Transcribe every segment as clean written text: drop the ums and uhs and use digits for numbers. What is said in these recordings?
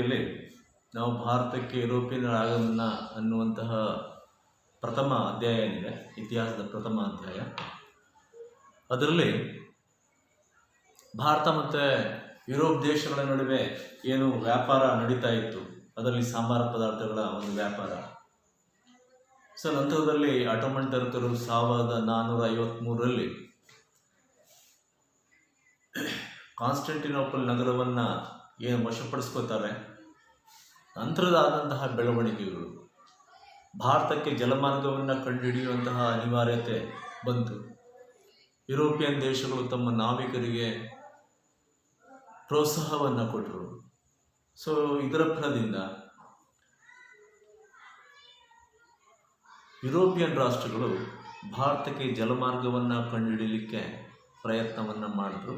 ಇಲ್ಲಿ ನಾವು ಭಾರತಕ್ಕೆ ಯುರೋಪಿಯನ್ ಆಗಮನ ಅನ್ನುವಂತಹ ಪ್ರಥಮ ಅಧ್ಯಾಯ ಏನಿದೆ, ಇತಿಹಾಸದ ಪ್ರಥಮ ಅಧ್ಯಾಯ, ಅದರಲ್ಲಿ ಭಾರತ ಮತ್ತು ಯುರೋಪ್ ದೇಶಗಳ ನಡುವೆ ಏನು ವ್ಯಾಪಾರ ನಡೀತಾ ಇತ್ತು, ಅದರಲ್ಲಿ ಸಾಂಬಾರ ಪದಾರ್ಥಗಳ ಒಂದು ವ್ಯಾಪಾರ. ಸೊ ನಂತರದಲ್ಲಿ ಆಟೋಮನ್ ಟರ್ಕರು 1453ರಲ್ಲಿ ಕಾನ್ಸ್ಟಂಟಿನೋಪಲ್ ನಗರವನ್ನು ಏನು ವಶಪಡಿಸ್ಕೋತಾರೆ. ನಂತರದಾದಂತಹ ಬೆಳವಣಿಗೆಗಳು, ಭಾರತಕ್ಕೆ ಜಲಮಾರ್ಗವನ್ನು ಕಂಡುಹಿಡಿಯುವಂತಹ ಅನಿವಾರ್ಯತೆ ಬಂತು. ಯುರೋಪಿಯನ್ ದೇಶಗಳು ತಮ್ಮ ನಾವಿಕರಿಗೆ ಪ್ರೋತ್ಸಾಹವನ್ನು ಕೊಟ್ಟರು. ಸೊ ಇದರ ಫಲದಿಂದ ಯುರೋಪಿಯನ್ ರಾಷ್ಟ್ರಗಳು ಭಾರತಕ್ಕೆ ಜಲಮಾರ್ಗವನ್ನು ಕಂಡುಹಿಡಿಯಲಿಕ್ಕೆ ಪ್ರಯತ್ನವನ್ನು ಮಾಡಿದ್ರು.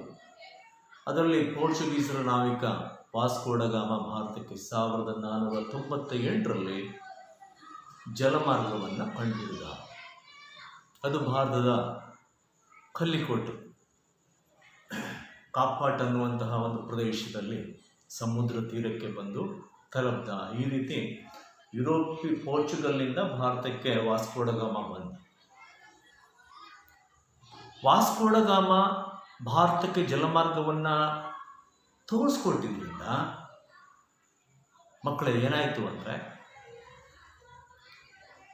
ಅದರಲ್ಲಿ ಪೋರ್ಚುಗೀಸರ ನಾವಿಕ ವಾಸ್ಕೋ ಡ ಗಾಮ ಭಾರತಕ್ಕೆ 1498ರಲ್ಲಿ ಜಲಮಾರ್ಗವನ್ನು ಕಂಡುಹಿಡಿದ. ಅದು ಭಾರತದ ಕಲ್ಲಿಕೋಟು ಕಾಪಾಟ್ ಅನ್ನುವಂತಹ ಒಂದು ಪ್ರದೇಶದಲ್ಲಿ ಸಮುದ್ರ ತೀರಕ್ಕೆ ಬಂದು ತಲುಪಿದ. ಈ ರೀತಿ ಪೋರ್ಚುಗಲ್ನಿಂದ ಭಾರತಕ್ಕೆ ವಾಸ್ಕೋ ಡ ಗಾಮ ಬಂದ. ವಾಸ್ಕೋ ಡ ಗಾಮ ಭಾರತಕ್ಕೆ ಜಲಮಾರ್ಗವನ್ನು ತೋರಿಸ್ಕೊಟ್ಟಿದ್ರಿಂದ ಮಕ್ಕಳೇ ಏನಾಯಿತು ಅಂದರೆ,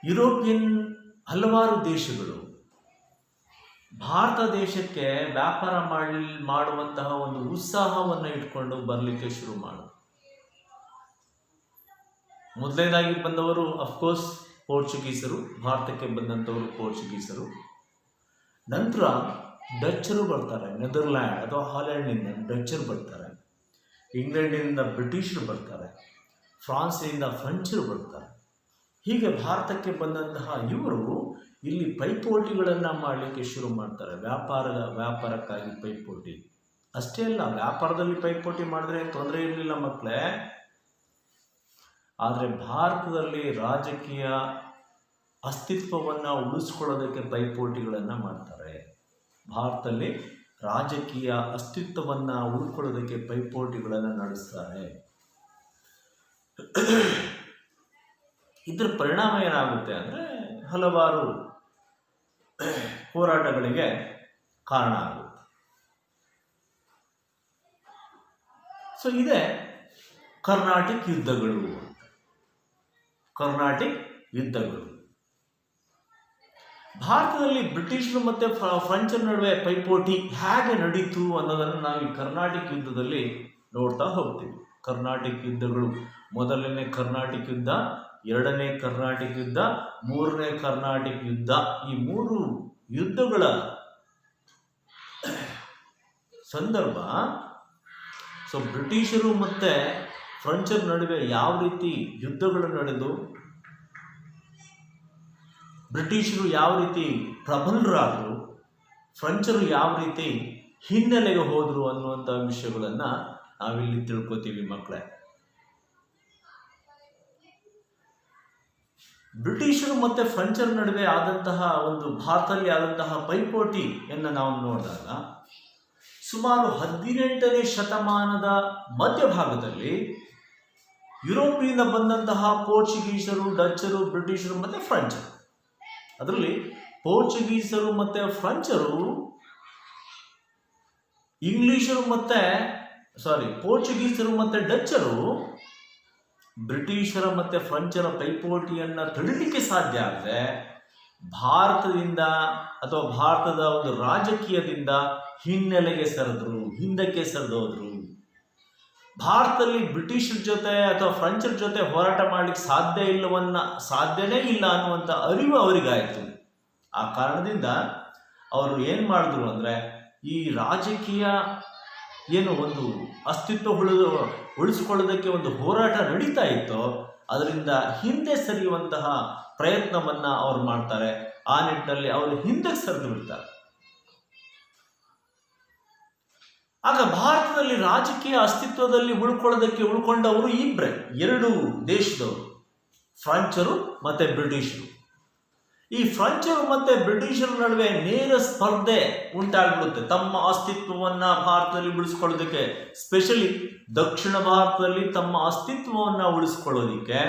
ಯುರೋಪಿಯನ್ ಹಲವಾರು ದೇಶಗಳು ಭಾರತ ದೇಶಕ್ಕೆ ವ್ಯಾಪಾರ ಮಾಡುವಂತಹ ಒಂದು ಉತ್ಸಾಹವನ್ನು ಇಟ್ಕೊಂಡು ಬರಲಿಕ್ಕೆ ಶುರು ಮಾಡಿದ್ರು. ಮೊದಲನೇದಾಗಿ ಬಂದವರು ಅಫ್ಕೋರ್ಸ್ ಪೋರ್ಚುಗೀಸರು, ಭಾರತಕ್ಕೆ ಬಂದಂಥವರು ಪೋರ್ಚುಗೀಸರು. ನಂತರ ಡಚ್ಚರು ಬರ್ತಾರೆ, ನೆದರ್ಲ್ಯಾಂಡ್ ಅಥವಾ ಹಾಲೆಂಡ್ನಿಂದ ಡಚ್ಚರು ಬರ್ತಾರೆ, ಇಂಗ್ಲೆಂಡಿನಿಂದ ಬ್ರಿಟಿಷರು ಬರ್ತಾರೆ, ಫ್ರಾನ್ಸಿನಿಂದ ಫ್ರೆಂಚರು ಬರ್ತಾರೆ. ಹೀಗೆ ಭಾರತಕ್ಕೆ ಬಂದಂತಹ ಇವರು ಇಲ್ಲಿ ಪೈಪೋಟಿಗಳನ್ನು ಮಾಡಲಿಕ್ಕೆ ಶುರು ಮಾಡ್ತಾರೆ. ವ್ಯಾಪಾರಕ್ಕಾಗಿ ಪೈಪೋಟಿ. ಅಷ್ಟೇ ಅಲ್ಲ, ವ್ಯಾಪಾರದಲ್ಲಿ ಪೈಪೋಟಿ ಮಾಡಿದ್ರೆ ತೊಂದರೆ ಇರಲಿಲ್ಲ ಮಕ್ಕಳೇ. ಆದರೆ ಭಾರತದಲ್ಲಿ ರಾಜಕೀಯ ಅಸ್ತಿತ್ವವನ್ನು ಉಳಿಸ್ಕೊಳ್ಳೋದಕ್ಕೆ ಪೈಪೋಟಿಗಳನ್ನು ಮಾಡ್ತಾರೆ. ಭಾರತದಲ್ಲಿ ರಾಜಕೀಯ ಅಸ್ತಿತ್ವವನ್ನು ಉಳ್ಕೊಳ್ಳೋದಕ್ಕೆ ಪೈಪೋಟಿಗಳನ್ನು ನಡೆಸ್ತಾರೆ. ಇದರ ಪರಿಣಾಮ ಏನಾಗುತ್ತೆ ಅಂದರೆ, ಹಲವಾರು ಹೋರಾಟಗಳಿಗೆ ಕಾರಣ ಆಗುತ್ತೆ. ಸೊ ಇದೇ ಕರ್ನಾಟಿಕ್ ಯುದ್ಧಗಳು. ಕರ್ನಾಟಿಕ್ ಯುದ್ಧಗಳು ಭಾರತದಲ್ಲಿ ಬ್ರಿಟಿಷರು ಮತ್ತು ಫ್ರೆಂಚರ ನಡುವೆ ಪೈಪೋಟಿ ಹೇಗೆ ನಡೀತು ಅನ್ನೋದನ್ನು ನಾವು ಈ ಕರ್ನಾಟಿಕ್ ಯುದ್ಧದಲ್ಲಿ ನೋಡ್ತಾ ಹೋಗ್ತೀವಿ. ಕರ್ನಾಟಿಕ್ ಯುದ್ಧಗಳು, ಮೊದಲನೇ ಕರ್ನಾಟಿಕ್ ಯುದ್ಧ, ಎರಡನೇ ಕರ್ನಾಟಿಕ್ ಯುದ್ಧ, ಮೂರನೇ ಕರ್ನಾಟಿಕ್ ಯುದ್ಧ, ಈ ಮೂರು ಯುದ್ಧಗಳ ಸಂದರ್ಭ. ಸೊ ಬ್ರಿಟಿಷರು ಮತ್ತು ಫ್ರೆಂಚರ ನಡುವೆ ಯಾವ ರೀತಿ ಯುದ್ಧಗಳು ನಡೆದು ಬ್ರಿಟಿಷರು ಯಾವ ರೀತಿ ಪ್ರಬಲರಾದರು, ಫ್ರೆಂಚರು ಯಾವ ರೀತಿ ಹಿನ್ನೆಲೆಗೆ ಹೋದರು ಅನ್ನುವಂಥ ವಿಷಯಗಳನ್ನು ನಾವಿಲ್ಲಿ ತಿಳ್ಕೊತೀವಿ ಮಕ್ಕಳೇ. ಬ್ರಿಟಿಷರು ಮತ್ತು ಫ್ರೆಂಚರ ನಡುವೆ ಆದಂತಹ ಒಂದು ಭಾರತದಲ್ಲಿ ಆದಂತಹ ಪೈಪೋಟಿಯನ್ನು ನಾವು ನೋಡಿದಾಗ, ಸುಮಾರು 18ನೇ ಶತಮಾನದ ಮಧ್ಯಭಾಗದಲ್ಲಿ ಯುರೋಪಿನಿಂದ ಬಂದಂತಹ ಪೋರ್ಚುಗೀಸರು, ಡಚ್ಚರು, ಬ್ರಿಟಿಷರು ಮತ್ತು ಫ್ರೆಂಚರು, ಅದರಲ್ಲಿ ಪೋರ್ಚುಗೀಸರು ಮತ್ತು ಫ್ರೆಂಚರು ಪೋರ್ಚುಗೀಸರು ಮತ್ತು ಡಚ್ಚರು ಬ್ರಿಟಿಷರ ಮತ್ತು ಫ್ರೆಂಚರ ಪೈಪೋಟಿಯನ್ನು ತಡಿಲಿಕ್ಕೆ ಸಾಧ್ಯ ಆಗದೆ ಭಾರತದಿಂದ ಅಥವಾ ಭಾರತದ ಒಂದು ರಾಜಕೀಯದಿಂದ ಹಿಂದಕ್ಕೆ ಸರಿದೋದ್ರು. ಭಾರತದಲ್ಲಿ ಬ್ರಿಟಿಷರ ಜೊತೆ ಅಥವಾ ಫ್ರೆಂಚರ ಜೊತೆ ಹೋರಾಟ ಮಾಡಲಿಕ್ಕೆ ಸಾಧ್ಯನೇ ಇಲ್ಲ ಅನ್ನುವಂಥ ಅರಿವು ಅವರಿಗಾಯಿತು. ಆ ಕಾರಣದಿಂದ ಅವರು ಏನು ಮಾಡಿದ್ರು ಅಂದರೆ, ಈ ರಾಜಕೀಯ ಏನು ಒಂದು ಅಸ್ತಿತ್ವ ಉಳಿಸ್ಕೊಳ್ಳೋದಕ್ಕೆ ಒಂದು ಹೋರಾಟ ನಡೀತಾ ಇತ್ತೋ ಅದರಿಂದ ಹಿಂದೆ ಸರಿಯುವಂತಹ ಪ್ರಯತ್ನವನ್ನು ಅವರು ಮಾಡ್ತಾರೆ. ಆ ನಿಟ್ಟಿನಲ್ಲಿ ಅವರು ಹಿಂದಕ್ಕೆ ಸರಿದು ಬಿಡ್ತಾರೆ. ಆಗ ಭಾರತದಲ್ಲಿ ರಾಜಕೀಯ ಅಸ್ತಿತ್ವದಲ್ಲಿ ಉಳ್ಕೊಂಡವರು ಎರಡು ದೇಶದವರು, ಫ್ರೆಂಚರು ಮತ್ತು ಬ್ರಿಟಿಷರು. ಈ ಫ್ರೆಂಚರು ಮತ್ತೆ ಬ್ರಿಟಿಷರ ನಡುವೆ ನೇರ ಸ್ಪರ್ಧೆ ಉಂಟಾಗ್ಬಿಡುತ್ತೆ ತಮ್ಮ ಅಸ್ತಿತ್ವವನ್ನ ಭಾರತದಲ್ಲಿ ಉಳಿಸ್ಕೊಳ್ಳೋದಕ್ಕೆ. ಸ್ಪೆಷಲಿ ದಕ್ಷಿಣ ಭಾರತದಲ್ಲಿ ತಮ್ಮ ಅಸ್ತಿತ್ವವನ್ನ ಉಳಿಸ್ಕೊಳ್ಳೋದಿಕ್ಕೆ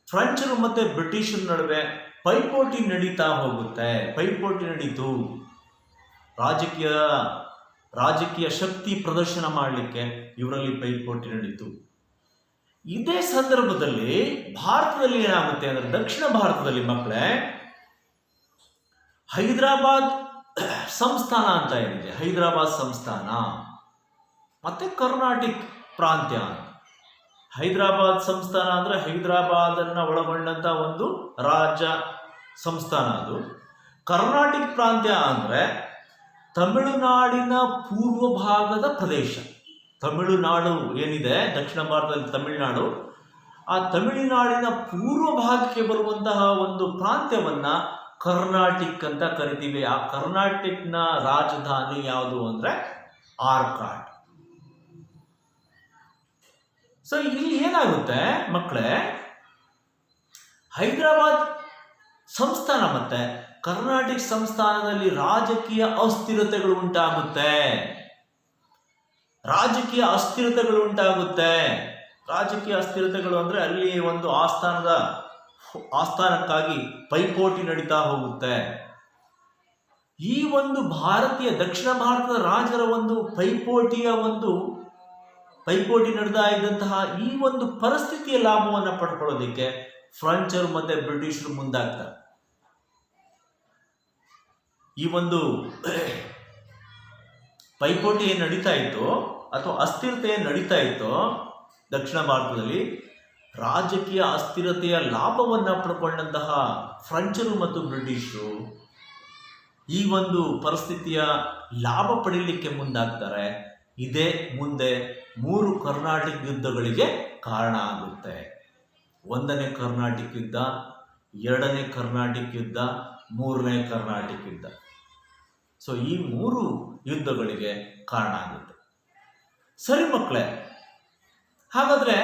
ಫ್ರೆಂಚರು ಮತ್ತೆ ಬ್ರಿಟಿಷರ ನಡುವೆ ಪೈಪೋಟಿ ನಡೀತಾ ಹೋಗುತ್ತೆ. ಪೈಪೋಟಿ ನಡೀತು ರಾಜಕೀಯ ಶಕ್ತಿ ಪ್ರದರ್ಶನ ಮಾಡಲಿಕ್ಕೆ ಇವರಲ್ಲಿ ಪೈಪೋಟಿ ನಡೀತು. ಇದೇ ಸಂದರ್ಭದಲ್ಲಿ ಭಾರತದಲ್ಲಿ ಏನಾಗುತ್ತೆ ಅಂದ್ರೆ, ದಕ್ಷಿಣ ಭಾರತದಲ್ಲಿ ಮಕ್ಕಳೇ ಹೈದರಾಬಾದ್ ಸಂಸ್ಥಾನ ಅಂತ ಏನಿದೆ, ಹೈದರಾಬಾದ್ ಸಂಸ್ಥಾನ ಮತ್ತೆ ಕರ್ನಾಟಕ ಪ್ರಾಂತ್ಯ. ಹೈದರಾಬಾದ್ ಸಂಸ್ಥಾನ ಅಂದ್ರೆ ಹೈದರಾಬಾದನ್ನ ಒಳಗೊಂಡಂತ ಒಂದು ರಾಜ್ಯ ಸಂಸ್ಥಾನ. ಅದು ಕರ್ನಾಟಕ ಪ್ರಾಂತ್ಯ ಅಂದ್ರೆ ತಮಿಳುನಾಡಿನ ಪೂರ್ವ ಭಾಗದ ಪ್ರದೇಶ. ತಮಿಳುನಾಡು ಏನಿದೆ ದಕ್ಷಿಣ ಭಾರತದಲ್ಲಿ ತಮಿಳುನಾಡು, ಆ ತಮಿಳುನಾಡಿನ ಪೂರ್ವ ಭಾಗಕ್ಕೆ ಬರುವಂತಹ ಒಂದು ಪ್ರಾಂತ್ಯವನ್ನ ಕರ್ನಾಟಕ ಅಂತ ಕರಿತೀವಿ. ಆ ಕರ್ನಾಟಕನ ರಾಜಧಾನಿ ಯಾವುದು ಅಂದ್ರೆ ಆರ್ಕಾಡ್. ಸೊ ಇಲ್ಲಿ ಏನಾಗುತ್ತೆ ಮಕ್ಕಳೇ, ಹೈದರಾಬಾದ್ ಸಂಸ್ಥಾನ ಮತ್ತೆ ಕರ್ನಾಟಕ ಸಂಸ್ಥಾನದಲ್ಲಿ ರಾಜಕೀಯ ಅಸ್ಥಿರತೆಗಳು ಉಂಟಾಗುತ್ತೆ. ರಾಜಕೀಯ ಅಸ್ಥಿರತೆಗಳು ಅಂದ್ರೆ ಅಲ್ಲಿ ಒಂದು ಆಸ್ಥಾನಕ್ಕಾಗಿ ಪೈಪೋಟಿ ನಡೀತಾ ಹೋಗುತ್ತೆ. ಈ ಒಂದು ದಕ್ಷಿಣ ಭಾರತದ ರಾಜರ ಒಂದು ಪೈಪೋಟಿ ನಡೆದ ಇದ್ದಂತಹ ಈ ಒಂದು ಪರಿಸ್ಥಿತಿಯ ಲಾಭವನ್ನು ಪಡ್ಕೊಳ್ಳೋದಿಕ್ಕೆ ಫ್ರೆಂಚರು ಮತ್ತೆ ಬ್ರಿಟಿಷರು ಮುಂದಾಗ್ತಾರೆ. ಈ ಒಂದು ಪೈಪೋಟಿ ಏನು ನಡೀತಾ ಇತ್ತು ಅಥವಾ ಅಸ್ಥಿರತೆ ಏನು ನಡೀತಾ ಇತ್ತು ದಕ್ಷಿಣ ಭಾರತದಲ್ಲಿ, ರಾಜಕೀಯ ಅಸ್ಥಿರತೆಯ ಲಾಭವನ್ನು ಪಡ್ಕೊಂಡಂತಹ ಫ್ರೆಂಚರು ಮತ್ತು ಬ್ರಿಟಿಷರು ಈ ಒಂದು ಪರಿಸ್ಥಿತಿಯ ಲಾಭ ಪಡೀಲಿಕ್ಕೆ ಮುಂದಾಗ್ತಾರೆ. ಇದೇ ಮುಂದೆ 3 ಕರ್ನಾಟಕ ಯುದ್ಧಗಳಿಗೆ ಕಾರಣ ಆಗುತ್ತೆ. 1ನೇ ಕರ್ನಾಟಕ ಯುದ್ಧ, 2ನೇ ಕರ್ನಾಟಕ ಯುದ್ಧ, 3ನೇ ಕರ್ನಾಟಕ ಯುದ್ಧ. ಸೊ ಈ 3 ಯುದ್ಧಗಳಿಗೆ ಕಾರಣ ಆಗುತ್ತೆ. ಸರಿ ಮಕ್ಕಳೇ, ಹಾಗಾದ್ರೆ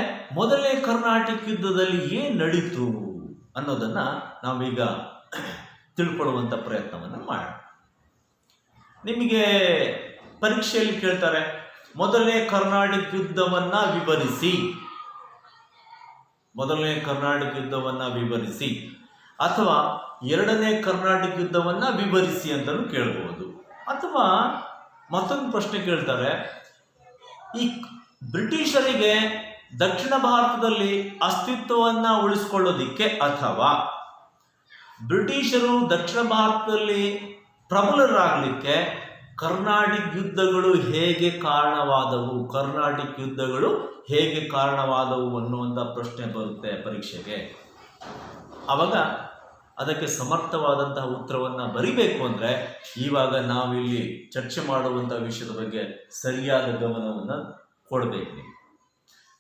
1ನೇ ಕರ್ನಾಟಕ ಯುದ್ಧದಲ್ಲಿ ಏನು ನಡೀತು ಅನ್ನೋದನ್ನ ನಾವೀಗ ತಿಳ್ಕೊಳ್ಳುವಂಥ ಪ್ರಯತ್ನವನ್ನು ಮಾಡೋಣ. ನಿಮಗೆ ಪರೀಕ್ಷೆಯಲ್ಲಿ ಕೇಳ್ತಾರೆ, 1ನೇ ಕರ್ನಾಟಕ ಯುದ್ಧವನ್ನ ವಿವರಿಸಿ. 1ನೇ ಕರ್ನಾಟಕ ಯುದ್ಧವನ್ನ ವಿವರಿಸಿ ಅಥವಾ 2ನೇ ಕರ್ನಾಟಕ ಯುದ್ಧವನ್ನ ವಿವರಿಸಿ ಅಂತಲೂ ಕೇಳಬಹುದು. ಅಥವಾ ಮತ್ತೊಂದು ಪ್ರಶ್ನೆ ಕೇಳ್ತಾರೆ, ಈ ಬ್ರಿಟಿಷರಿಗೆ ದಕ್ಷಿಣ ಭಾರತದಲ್ಲಿ ಅಸ್ತಿತ್ವವನ್ನ ಉಳಿಸಿಕೊಳ್ಳೋದಿಕ್ಕೆ ಅಥವಾ ಬ್ರಿಟಿಷರು ದಕ್ಷಿಣ ಭಾರತದಲ್ಲಿ ಪ್ರಬಲರಾಗಲಿಕ್ಕೆ ಕರ್ನಾಟಕ ಯುದ್ಧಗಳು ಹೇಗೆ ಕಾರಣವಾದವು ಅನ್ನುವಂಥ ಪ್ರಶ್ನೆ ಬರುತ್ತೆ ಪರೀಕ್ಷೆಗೆ. ಆವಾಗ ಅದಕ್ಕೆ ಸಮರ್ಥವಾದಂತಹ ಉತ್ತರವನ್ನು ಬರಿಬೇಕು ಅಂದರೆ ಇವಾಗ ನಾವಿಲ್ಲಿ ಚರ್ಚೆ ಮಾಡುವಂಥ ವಿಷಯದ ಬಗ್ಗೆ ಸರಿಯಾದ ಗಮನವನ್ನು ಕೊಡಬೇಕು ನೀವು.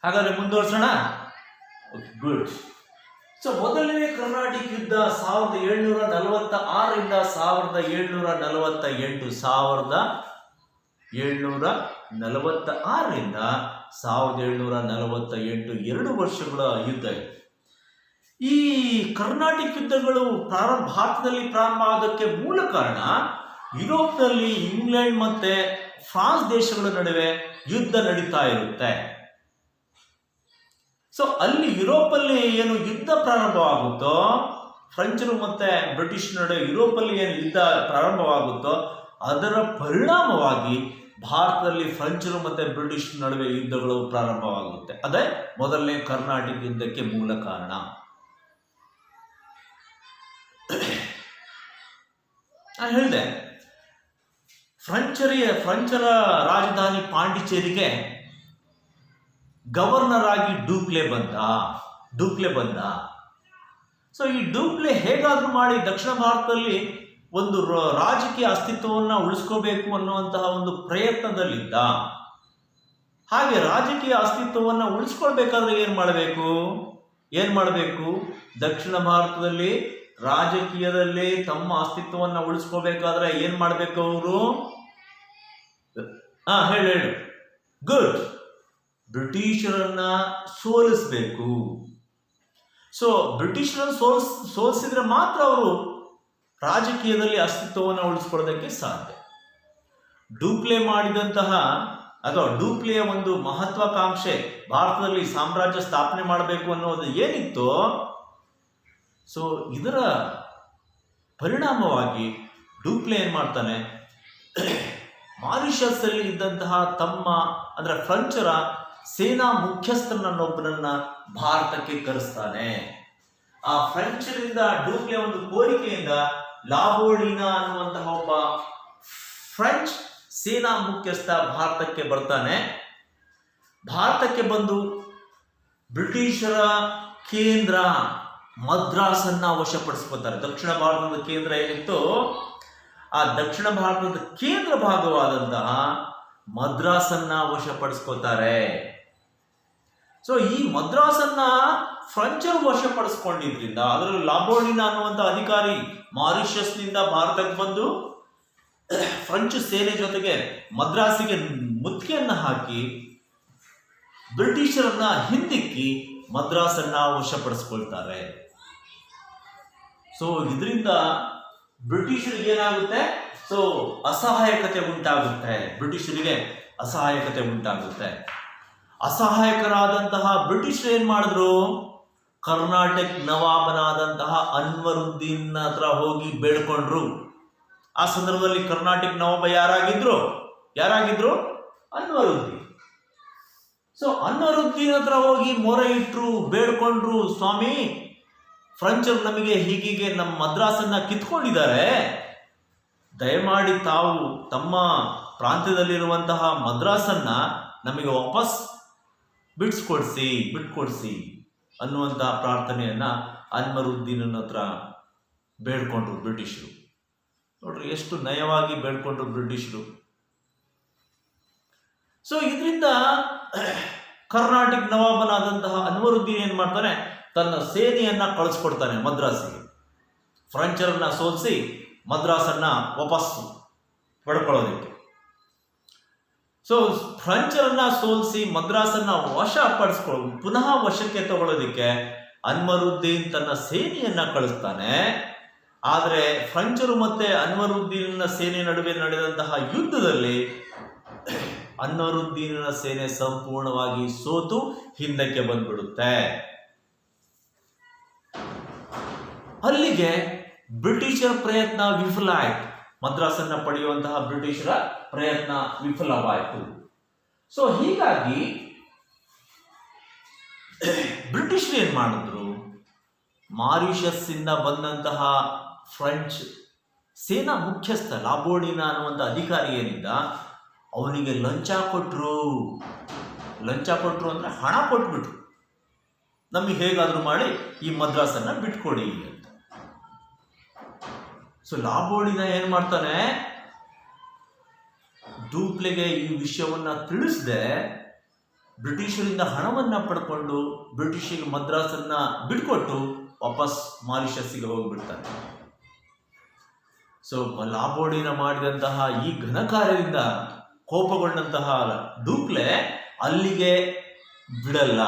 ಹಾಗಾದರೆ ಮುಂದುವರ್ಸೋಣ. ಗುಡ್. ಸೊ 1ನೇ ಕರ್ನಾಟಕ ಯುದ್ಧ 1746ರಿಂದ 1748 1746ರಿಂದ 1748 2 ವರ್ಷಗಳ ಯುದ್ಧ. ಈ ಕರ್ನಾಟಕ ಯುದ್ಧಗಳು ಭಾರತದಲ್ಲಿ ಪ್ರಾರಂಭ ಆಗೋದಕ್ಕೆ ಮೂಲ ಕಾರಣ ಯುರೋಪ್ನಲ್ಲಿ ಇಂಗ್ಲೆಂಡ್ ಮತ್ತೆ ಫ್ರಾನ್ಸ್ ದೇಶಗಳ ನಡುವೆ ಯುದ್ಧ ನಡೀತಾ ಇರುತ್ತೆ. ಸೊ ಅಲ್ಲಿ ಯುರೋಪಲ್ಲಿ ಏನು ಯುದ್ಧ ಪ್ರಾರಂಭವಾಗುತ್ತೋ, ಫ್ರೆಂಚರು ಮತ್ತೆ ಬ್ರಿಟಿಷ್ ನಡುವೆ ಯುರೋಪಲ್ಲಿ ಏನು ಯುದ್ಧ ಪ್ರಾರಂಭವಾಗುತ್ತೋ ಅದರ ಪರಿಣಾಮವಾಗಿ ಭಾರತದಲ್ಲಿ ಫ್ರೆಂಚರು ಮತ್ತೆ ಬ್ರಿಟಿಷ್ ನಡುವೆ ಯುದ್ಧಗಳು ಪ್ರಾರಂಭವಾಗುತ್ತೆ. ಅದೇ 1ನೇ ಕರ್ನಾಟಕ ಯುದ್ಧಕ್ಕೆ ಮೂಲ ಕಾರಣ. ನಾನು ಹೇಳಿದೆ, ಫ್ರೆಂಚರ ರಾಜಧಾನಿ ಪಾಂಡಿಚೇರಿಗೆ ಗವರ್ನರ್ ಆಗಿ ಡೂಪ್ಲೆ ಬಂದ. ಸೊ ಈ ಡೂಪ್ಲೆ ಹೇಗಾದ್ರೂ ಮಾಡಿ ದಕ್ಷಿಣ ಭಾರತದಲ್ಲಿ ಒಂದು ರಾಜಕೀಯ ಅಸ್ತಿತ್ವವನ್ನು ಉಳಿಸ್ಕೋಬೇಕು ಅನ್ನುವಂತಹ ಒಂದು ಪ್ರಯತ್ನದಲ್ಲಿದ್ದ. ಹಾಗೆ ರಾಜಕೀಯ ಅಸ್ತಿತ್ವವನ್ನು ಉಳಿಸ್ಕೊಳ್ಬೇಕಾದ್ರೆ ಏನ್ ಮಾಡಬೇಕು? ದಕ್ಷಿಣ ಭಾರತದಲ್ಲಿ ರಾಜಕೀಯದಲ್ಲಿ ತಮ್ಮ ಅಸ್ತಿತ್ವವನ್ನು ಉಳಿಸ್ಕೋಬೇಕಾದ್ರೆ ಏನ್ ಮಾಡಬೇಕು ಅವರು? ಹೇಳು. ಗುಡ್. ಬ್ರಿಟಿಷರನ್ನ ಸೋಲಿಸಬೇಕು. ಸೊ ಬ್ರಿಟಿಷರನ್ನು ಸೋಲಿಸಿದ್ರೆ ಮಾತ್ರ ಅವರು ರಾಜಕೀಯದಲ್ಲಿ ಅಸ್ತಿತ್ವವನ್ನು ಉಳಿಸ್ಕೊಳ್ಳೋದಕ್ಕೆ ಸಾಧ್ಯ. ಡೂಪ್ಲೆ ಮಾಡಿದಂತಹ ಅಥವಾ ಡೂಪ್ಲೆಯ ಒಂದು ಮಹತ್ವಾಕಾಂಕ್ಷೆ ಭಾರತದಲ್ಲಿ ಸಾಮ್ರಾಜ್ಯ ಸ್ಥಾಪನೆ ಮಾಡಬೇಕು ಅನ್ನೋದು ಏನಿತ್ತು, ಸೊ ಇದರ ಪರಿಣಾಮವಾಗಿ ಡೂಪ್ಲೆ ಏನು ಮಾಡ್ತಾನೆ, ಮಾರಿಷಸ್ ಅಲ್ಲಿ ಇದ್ದಂತಹ ತಮ್ಮ ಅಂದ್ರೆ ಫ್ರೆಂಚರ ಸೇನಾ ಮುಖ್ಯಸ್ಥನನ್ನೊಬ್ಬನನ್ನ ಭಾರತಕ್ಕೆ ಕರೆಸ್ತಾನೆ. ಆ ಫ್ರೆಂಚರಿಂದ ಡೂಪ್ಲೆ ಒಂದು ಕೋರಿಕೆಯಿಂದ ಲಾಬೋಡಿನಾ ಅನ್ನುವಂತಹ ಒಬ್ಬ ಫ್ರೆಂಚ್ ಸೇನಾ ಮುಖ್ಯಸ್ಥ ಭಾರತಕ್ಕೆ ಬರ್ತಾನೆ. ಭಾರತಕ್ಕೆ ಬಂದು ಬ್ರಿಟಿಷರ ಕೇಂದ್ರ ಮದ್ರಾಸನ್ನ ವಶಪಡಿಸ್ಕೊತಾರೆ. ದಕ್ಷಿಣ ಭಾರತದ ಕೇಂದ್ರ ಏನಿತ್ತು, ಆ ದಕ್ಷಿಣ ಭಾರತದ ಕೇಂದ್ರ ಭಾಗವಾದಂತಹ ಮದ್ರಾಸನ್ನ ವಶಪಡಿಸ್ಕೋತಾರೆ. ಸೊ ಈ ಮದ್ರಾಸನ್ನ ಫ್ರೆಂಚರು ವಶಪಡಿಸ್ಕೊಂಡಿದ್ರಿಂದ, ಅದರಲ್ಲಿ ಲಾಬೋಡಿನಾ ಅನ್ನುವಂಥ ಅಧಿಕಾರಿ ಮಾರಿಷಸ್ನಿಂದ ಭಾರತಕ್ಕೆ ಬಂದು ಫ್ರೆಂಚ್ ಸೇನೆ ಜೊತೆಗೆ ಮದ್ರಾಸಿಗೆ ಮುತ್ತಿಗೆಯನ್ನು ಹಾಕಿ ಬ್ರಿಟಿಷರನ್ನ ಹಿಂದಿಕ್ಕಿ ಮದ್ರಾಸನ್ನ ವಶಪಡಿಸ್ಕೊಳ್ತಾರೆ. ಸೊ ಇದರಿಂದ ಬ್ರಿಟಿಷರಿಗೆ ಏನಾಗುತ್ತೆ, ಸೊ ಅಸಹಾಯಕತೆ ಉಂಟಾಗುತ್ತೆ. ಬ್ರಿಟಿಷರಿಗೆ ಅಸಹಾಯಕತೆ ಉಂಟಾಗುತ್ತೆ. ಅಸಹಾಯಕರಾದಂತಹ ಬ್ರಿಟಿಷರು ಏನ್ ಮಾಡಿದ್ರು, ಕರ್ನಾಟಕ ನವಾಬನಾದಂತಹ ಅನ್ವರುದ್ದೀನ್ ಹತ್ರ ಹೋಗಿ ಬೇಡ್ಕೊಂಡ್ರು. ಆ ಸಂದರ್ಭದಲ್ಲಿ ಕರ್ನಾಟಕ ನವಾಬ ಯಾರಾಗಿದ್ರು ಅನ್ವರುದ್ದೀನ್. ಸೊ ಅನ್ವರುದ್ದೀನ್ ಹತ್ರ ಹೋಗಿ ಮೊರೆ ಇಟ್ರು, ಬೇಡ್ಕೊಂಡ್ರು, ಸ್ವಾಮಿ ಫ್ರೆಂಚರು ನಮಗೆ ಹೀಗೀಗೆ ನಮ್ಮ ಮದ್ರಾಸನ್ನ ಕಿತ್ಕೊಂಡಿದ್ದಾರೆ, ದಯಮಾಡಿ ತಾವು ತಮ್ಮ ಪ್ರಾಂತ್ಯದಲ್ಲಿರುವಂತಹ ಮದ್ರಾಸನ್ನ ನಮಗೆ ವಾಪಸ್ ಬಿಟ್ಕೊಡ್ಸಿ ಅನ್ನುವಂತಹ ಪ್ರಾರ್ಥನೆಯನ್ನ ಅನ್ವರುದ್ದೀನನ ಹತ್ರ ಬೇಡ್ಕೊಂಡ್ರು ಬ್ರಿಟಿಷರು. ನೋಡ್ರಿ ಎಷ್ಟು ನಯವಾಗಿ ಬೇಡ್ಕೊಂಡ್ರು ಬ್ರಿಟಿಷರು. ಸೊ ಇದರಿಂದ ಕರ್ನಾಟಕ ನವಾಬನಾದಂತಹ ಅನ್ವರುದ್ದೀನ್ ಏನ್ ಮಾಡ್ತಾನೆ, ತನ್ನ ಸೇನೆಯನ್ನ ಕಳಿಸ್ಕೊಡ್ತಾನೆ ಮದ್ರಾಸಿಗೆ. ಫ್ರೆಂಚರನ್ನ ಸೋಲಿಸಿ ಮದ್ರಾಸನ್ನ ವಾಪಸ್ಸು ಪಡ್ಕೊಳ್ಳೋದಕ್ಕೆ. ಸೊ ಫ್ರೆಂಚರನ್ನ ಸೋಲಿಸಿ ಮದ್ರಾಸನ್ನ ಪುನಃ ವಶಕ್ಕೆ ತಗೊಳ್ಳೋದಿಕ್ಕೆ ಅನ್ವರುದ್ದೀನ್ ತನ್ನ ಸೇನೆಯನ್ನ ಕಳಿಸ್ತಾನೆ. ಆದರೆ ಫ್ರೆಂಚರು ಮತ್ತೆ ಅನ್ವರುದ್ದೀನ ಸೇನೆ ನಡುವೆ ನಡೆದಂತಹ ಯುದ್ಧದಲ್ಲಿ ಅನ್ವರುದ್ದೀನ ಸೇನೆ ಸಂಪೂರ್ಣವಾಗಿ ಸೋತು ಹಿಂದಕ್ಕೆ ಬಂದ್ಬಿಡುತ್ತೆ. ಅಲ್ಲಿಗೆ ಬ್ರಿಟಿಷರ ಪ್ರಯತ್ನ ವಿಫಲ ಆಯಿತು. ಮದ್ರಾಸನ್ನ ಪಡೆಯುವಂತಹ ಬ್ರಿಟಿಷರ ಪ್ರಯತ್ನ ವಿಫಲವಾಯಿತು. ಸೊ ಹೀಗಾಗಿ ಬ್ರಿಟಿಷರು ಏನ್ ಮಾಡಿದ್ರು, ಮಾರಿಷಸ್ ಇಂದ ಬಂದಂತಹ ಫ್ರೆಂಚ್ ಸೇನಾ ಮುಖ್ಯಸ್ಥ ಲಾಬೋಡಿನಾ ಅನ್ನುವಂಥ ಅಧಿಕಾರಿ ಏನಿದ್ದ, ಅವನಿಗೆ ಲಂಚ ಕೊಟ್ರು ಅಂದ್ರೆ ಹಣ ಕೊಟ್ಬಿಟ್ರು, ನಮಗೆ ಹೇಗಾದ್ರೂ ಮಾಡಿ ಈ ಮದ್ರಾಸನ್ನ ಬಿಟ್ಕೊಡಿ ಅಂತ. ಸೊ ಲಾಬೋಡಿನಾ ಏನ್ ಮಾಡ್ತಾನೆ, ಡೂಪ್ಲೆಗೆ ಈ ವಿಷಯವನ್ನ ತಿಳಿಸದೆ ಬ್ರಿಟಿಷರಿಂದ ಹಣವನ್ನ ಪಡ್ಕೊಂಡು ಬ್ರಿಟಿಷಿಗೆ ಮದ್ರಾಸನ್ನ ಬಿಟ್ಕೊಟ್ಟು ವಾಪಸ್ ಮಾರಿಷಸ್ಸಿಗೆ ಹೋಗ್ಬಿಡ್ತಾನೆ. ಸೊ ಲಾಬೋಡಿನಾ ಮಾಡಿದಂತಹ ಈ ಘನ ಕಾರ್ಯದಿಂದ ಕೋಪಗೊಂಡಂತಹ ಡೂಪ್ಲೆ ಅಲ್ಲಿಗೆ ಬಿಡಲ್ಲ.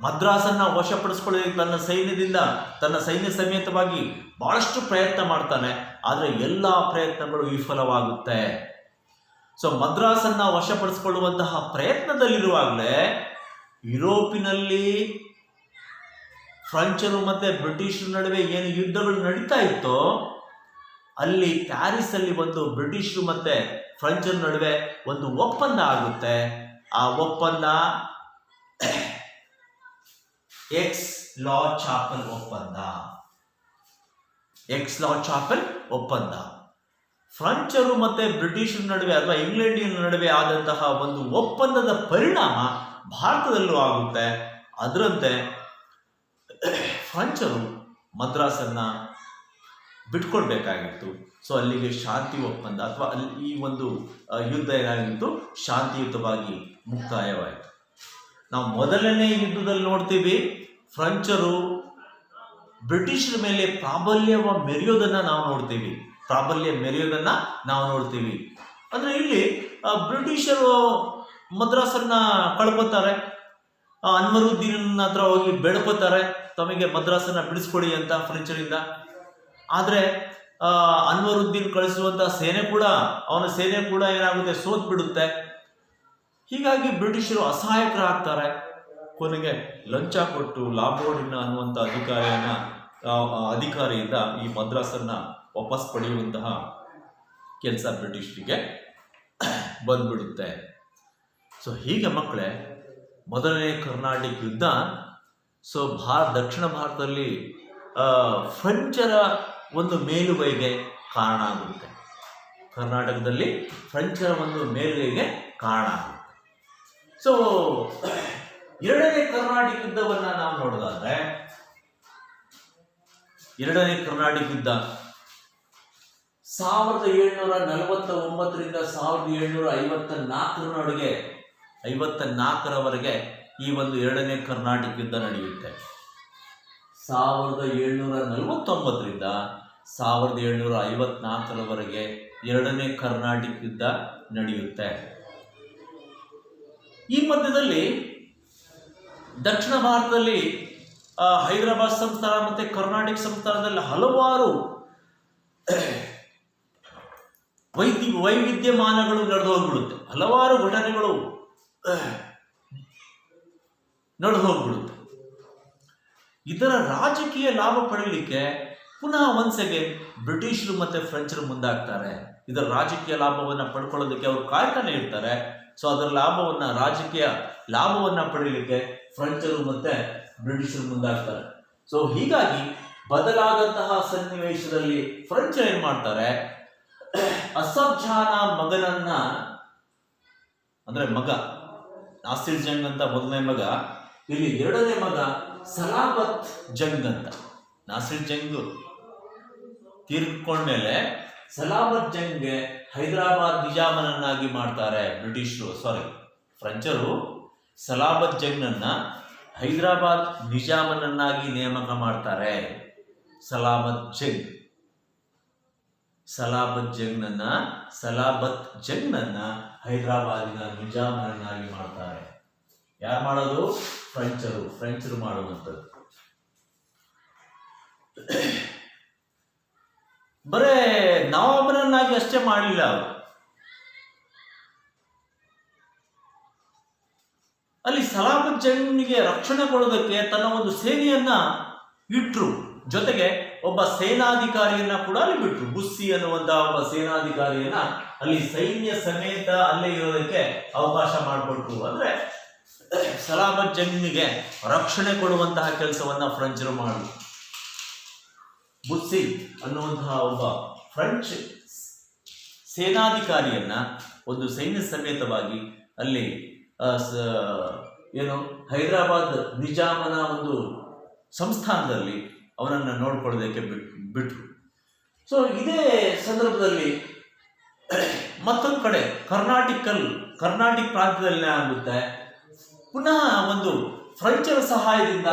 ಮದ್ರಾಸನ್ನ ವಶಪಡಿಸ್ಕೊಳ್ಳೋದಕ್ಕೆ ತನ್ನ ಸೈನ್ಯ ಸಮೇತವಾಗಿ ಬಹಳಷ್ಟು ಪ್ರಯತ್ನ ಮಾಡ್ತಾನೆ. ಆದರೆ ಎಲ್ಲ ಪ್ರಯತ್ನಗಳು ವಿಫಲವಾಗುತ್ತೆ. ಸೊ ಮದ್ರಾಸನ್ನ ವಶಪಡಿಸಿಕೊಳ್ಳುವಂತಹ ಪ್ರಯತ್ನದಲ್ಲಿರುವಾಗಲೇ ಯುರೋಪಿನಲ್ಲಿ ಫ್ರೆಂಚರು ಮತ್ತೆ ಬ್ರಿಟಿಷರ ನಡುವೆ ಏನು ಯುದ್ಧಗಳು ನಡೀತಾ ಇತ್ತೋ, ಅಲ್ಲಿ ಪ್ಯಾರಿಸ್ ಅಲ್ಲಿ ಒಂದು ಬ್ರಿಟಿಷರು ಮತ್ತೆ ಫ್ರೆಂಚರ ನಡುವೆ ಒಂದು ಒಪ್ಪಂದ ಆಗುತ್ತೆ. ಆ ಒಪ್ಪಂದ ಎಕ್ಸ್ ಲಾ ಚಾಪಲ್ ಒಪ್ಪಂದ. ಫ್ರೆಂಚರು ಮತ್ತೆ ಬ್ರಿಟಿಷರ ನಡುವೆ ಅಥವಾ ಇಂಗ್ಲೆಂಡಿನ ನಡುವೆ ಆದಂತಹ ಒಂದು ಒಪ್ಪಂದದ ಪರಿಣಾಮ ಭಾರತದಲ್ಲೂ ಆಗುತ್ತೆ. ಅದರಂತೆ ಫ್ರೆಂಚರು ಮದ್ರಾಸನ್ನ ಬಿಟ್ಕೊಡ್ಬೇಕಾಗಿತ್ತು. ಸೊ ಅಲ್ಲಿಗೆ ಶಾಂತಿ ಒಪ್ಪಂದ ಅಥವಾ ಅಲ್ಲಿ ಈ ಒಂದು ಯುದ್ಧ ಏನಾಗಿತ್ತು, ಶಾಂತಿಯುತವಾಗಿ ಮುಕ್ತಾಯವಾಯಿತು. ನಾವು ಮೊದಲನೇ ಯುದ್ಧದಲ್ಲಿ ನೋಡ್ತೀವಿ, ಫ್ರೆಂಚರು ಬ್ರಿಟಿಷರ ಮೇಲೆ ಪ್ರಾಬಲ್ಯ ಮೆರೆಯೋದನ್ನ ನಾವು ನೋಡ್ತೀವಿ. ಅಂದ್ರೆ ಇಲ್ಲಿ ಬ್ರಿಟಿಷರು ಮದ್ರಾಸನ್ನ ಕಳ್ಕೊತಾರೆ. ಅನ್ವರುದ್ದೀನ್ ಹತ್ರ ಹೋಗಿ ಬೇಡ್ಕೋತಾರೆ ತಮಗೆ ಮದ್ರಾಸನ್ನ ಬಿಡಿಸ್ಕೊಡಿ ಅಂತ ಫ್ರೆಂಚರಿಂದ. ಆದರೆ ಅನ್ವರುದ್ದೀನ್ ಕಳಿಸುವಂಥ ಅವನ ಸೇನೆ ಕೂಡ ಏನಾಗುತ್ತೆ, ಸೋತ್ ಬಿಡುತ್ತೆ. ಹೀಗಾಗಿ ಬ್ರಿಟಿಷರು ಅಸಹಾಯಕರಾಗ್ತಾರೆ. ಕೊನೆಗೆ ಲಂಚ ಕೊಟ್ಟು ಲಾಬೋರ್ಡಿನ ಅನ್ನುವಂಥ ಅಧಿಕಾರಿಯಿಂದ ಈ ಮದ್ರಾಸನ್ನ ವಾಪಸ್ ಪಡೆಯುವಂತಹ ಕೆಲಸ ಬ್ರಿಟಿಷರಿಗೆ ಬಂದ್ಬಿಡುತ್ತೆ. ಸೊ ಹೀಗೆ ಮಕ್ಕಳೇ, ಮೊದಲನೇ ಕರ್ನಾಟಿಕ್ ಯುದ್ಧ ದಕ್ಷಿಣ ಭಾರತದಲ್ಲಿ ಫ್ರೆಂಚರ ಒಂದು ಮೇಲುಗೈಗೆ ಕಾರಣ ಆಗುತ್ತೆ. ಕರ್ನಾಟಕದಲ್ಲಿ ಫ್ರೆಂಚರ ಒಂದು ಮೇಲುಗೈಗೆ ಕಾರಣ ಆಗುತ್ತೆ. ಸೊ ಎರಡನೇ ಕರ್ನಾಟಿಕ್ ಯುದ್ಧವನ್ನ ನಾವು ನೋಡೋದಾದ್ರೆ, ಎರಡನೇ ಕರ್ನಾಟಿಕ್ ಯುದ್ಧ 1749ರಿಂದ 1754ರವರೆಗೆ ಈ ಒಂದು ಎರಡನೇ ಕರ್ನಾಟಿಕ್ ಯುದ್ಧ ನಡೆಯುತ್ತೆ. 1749ರಿಂದ 1754ರವರೆಗೆ ಎರಡನೇ ಕರ್ನಾಟಿಕ್ ಯುದ್ಧ ನಡೆಯುತ್ತೆ. ಈ ಮಧ್ಯದಲ್ಲಿ ದಕ್ಷಿಣ ಭಾರತದಲ್ಲಿ ಹೈದರಾಬಾದ್ ಸಂಸ್ಥಾನ ಮತ್ತೆ ಕರ್ನಾಟಕ ಸಂಸ್ಥಾನದಲ್ಲಿ ಹಲವಾರು ವೈವಿಧ್ಯಮಾನಗಳು ನಡೆದು ಹೋಗ್ಬಿಡುತ್ತೆ. ಹಲವಾರು ಘಟನೆಗಳು ನಡೆದು ಹೋಗ್ಬಿಡುತ್ತೆ. ಇದರ ರಾಜಕೀಯ ಲಾಭ ಪಡೆಯಲಿಕ್ಕೆ ಪುನಃ ಒಂದ್ಸಗೆ ಬ್ರಿಟಿಷರು ಮತ್ತೆ ಫ್ರೆಂಚರು ಮುಂದಾಗ್ತಾರೆ. ಇದರ ರಾಜಕೀಯ ಲಾಭವನ್ನು ಪಡ್ಕೊಳ್ಳೋದಕ್ಕೆ ಅವರು ಕಾಯ್ತಾನೆ ಇರ್ತಾರೆ. ಸೊ ಅದರ ರಾಜಕೀಯ ಲಾಭವನ್ನ ಪಡೆಯಲಿಕ್ಕೆ ಫ್ರೆಂಚರು ಮತ್ತೆ ಬ್ರಿಟಿಷರು ಮುಂದಾಗ್ತಾರೆ. ಸೊ ಹೀಗಾಗಿ ಬದಲಾದಂತಹ ಸನ್ನಿವೇಶದಲ್ಲಿ ಫ್ರೆಂಚ್ ಏನ್ ಮಾಡ್ತಾರೆ, ಅಸಫ್ ಜಾನ ಮಗನನ್ನ, ಅಂದ್ರೆ ಮಗ ನಾಸಿರ್ ಜಂಗ್ ಅಂತ ಮೊದಲನೇ ಮಗ, ಇಲ್ಲಿ ಎರಡನೇ ಮಗ ಸಲಾಬತ್ ಜಂಗ್ ಅಂತ. ನಾಸಿರ್ ಜಂಗ್ ತೀರ್ಕೊಂಡ್ಮೇಲೆ ಸಲಾಬತ್ ಜಂಗ್ಗೆ ಹೈದರಾಬಾದ್ ನಿಜಾಮನನ್ನಾಗಿ ಮಾಡ್ತಾರೆ ಫ್ರೆಂಚರು. ಸಲಾಬತ್ ಜಂಗ್ನನ್ನ ಹೈದರಾಬಾದ್ ನಿಜಾಮನನ್ನಾಗಿ ನೇಮಕ ಮಾಡ್ತಾರೆ. ಸಲಾಬತ್ ಜಂಗ್ನನ್ನ ಹೈದರಾಬಾದಿನ ನಿಜಾಮನನ್ನಾಗಿ ಮಾಡ್ತಾರೆ. ಯಾರು ಮಾಡೋದು? ಫ್ರೆಂಚರು ಮಾಡುವಂಥದ್ದು. ಬರೇ ನವಾಬನನ್ನಾಗಿ ಅಷ್ಟೇ ಮಾಡಲಿಲ್ಲ ಅವರು. ಅಲ್ಲಿ ಸಲಾಬತ್ ಜಂಗ್ನಿಗೆ ರಕ್ಷಣೆ ಕೊಡೋದಕ್ಕೆ ತನ್ನ ಒಂದು ಸೇನೆಯನ್ನ ಇಟ್ರು. ಜೊತೆಗೆ ಒಬ್ಬ ಸೇನಾಧಿಕಾರಿಯನ್ನ ಕೂಡ ಅಲ್ಲಿ ಬಿಟ್ರು. ಬುಸ್ಸಿ ಅನ್ನುವಂತಹ ಒಬ್ಬ ಸೇನಾಧಿಕಾರಿಯನ್ನ ಅಲ್ಲಿ ಸೈನ್ಯ ಸಮೇತ ಅಲ್ಲೇ ಇರೋದಕ್ಕೆ ಅವಕಾಶ ಮಾಡಿಕೊಟ್ರು. ಅಂದ್ರೆ ಸಲಾಬತ್ ಜಂಗ್ನಿಗೆ ರಕ್ಷಣೆ ಕೊಡುವಂತಹ ಕೆಲಸವನ್ನ ಫ್ರೆಂಚರು ಮಾಡಿದ್ರು. ಬುಸ್ಸಿ ಅನ್ನುವಂತಹ ಒಬ್ಬ ಫ್ರೆಂಚ್ ಸೇನಾಧಿಕಾರಿಯನ್ನ ಒಂದು ಸೈನ್ಯ ಸಮೇತವಾಗಿ ಅಲ್ಲಿ ಹೈದರಾಬಾದ್ ನಿಜಾಮನ ಒಂದು ಸಂಸ್ಥಾನದಲ್ಲಿ ಅವನನ್ನು ನೋಡ್ಕೊಳ್ಳೋದಕ್ಕೆ ಬಿಟ್ರು. ಸೊ ಇದೇ ಸಂದರ್ಭದಲ್ಲಿ ಮತ್ತೊಂದು ಕಡೆ ಕರ್ನಾಟಿಕ್ ಪ್ರಾಂತ್ಯದಲ್ಲಿ ಆಗುತ್ತೆ, ಪುನಃ ಒಂದು ಫ್ರೆಂಚರ ಸಹಾಯದಿಂದ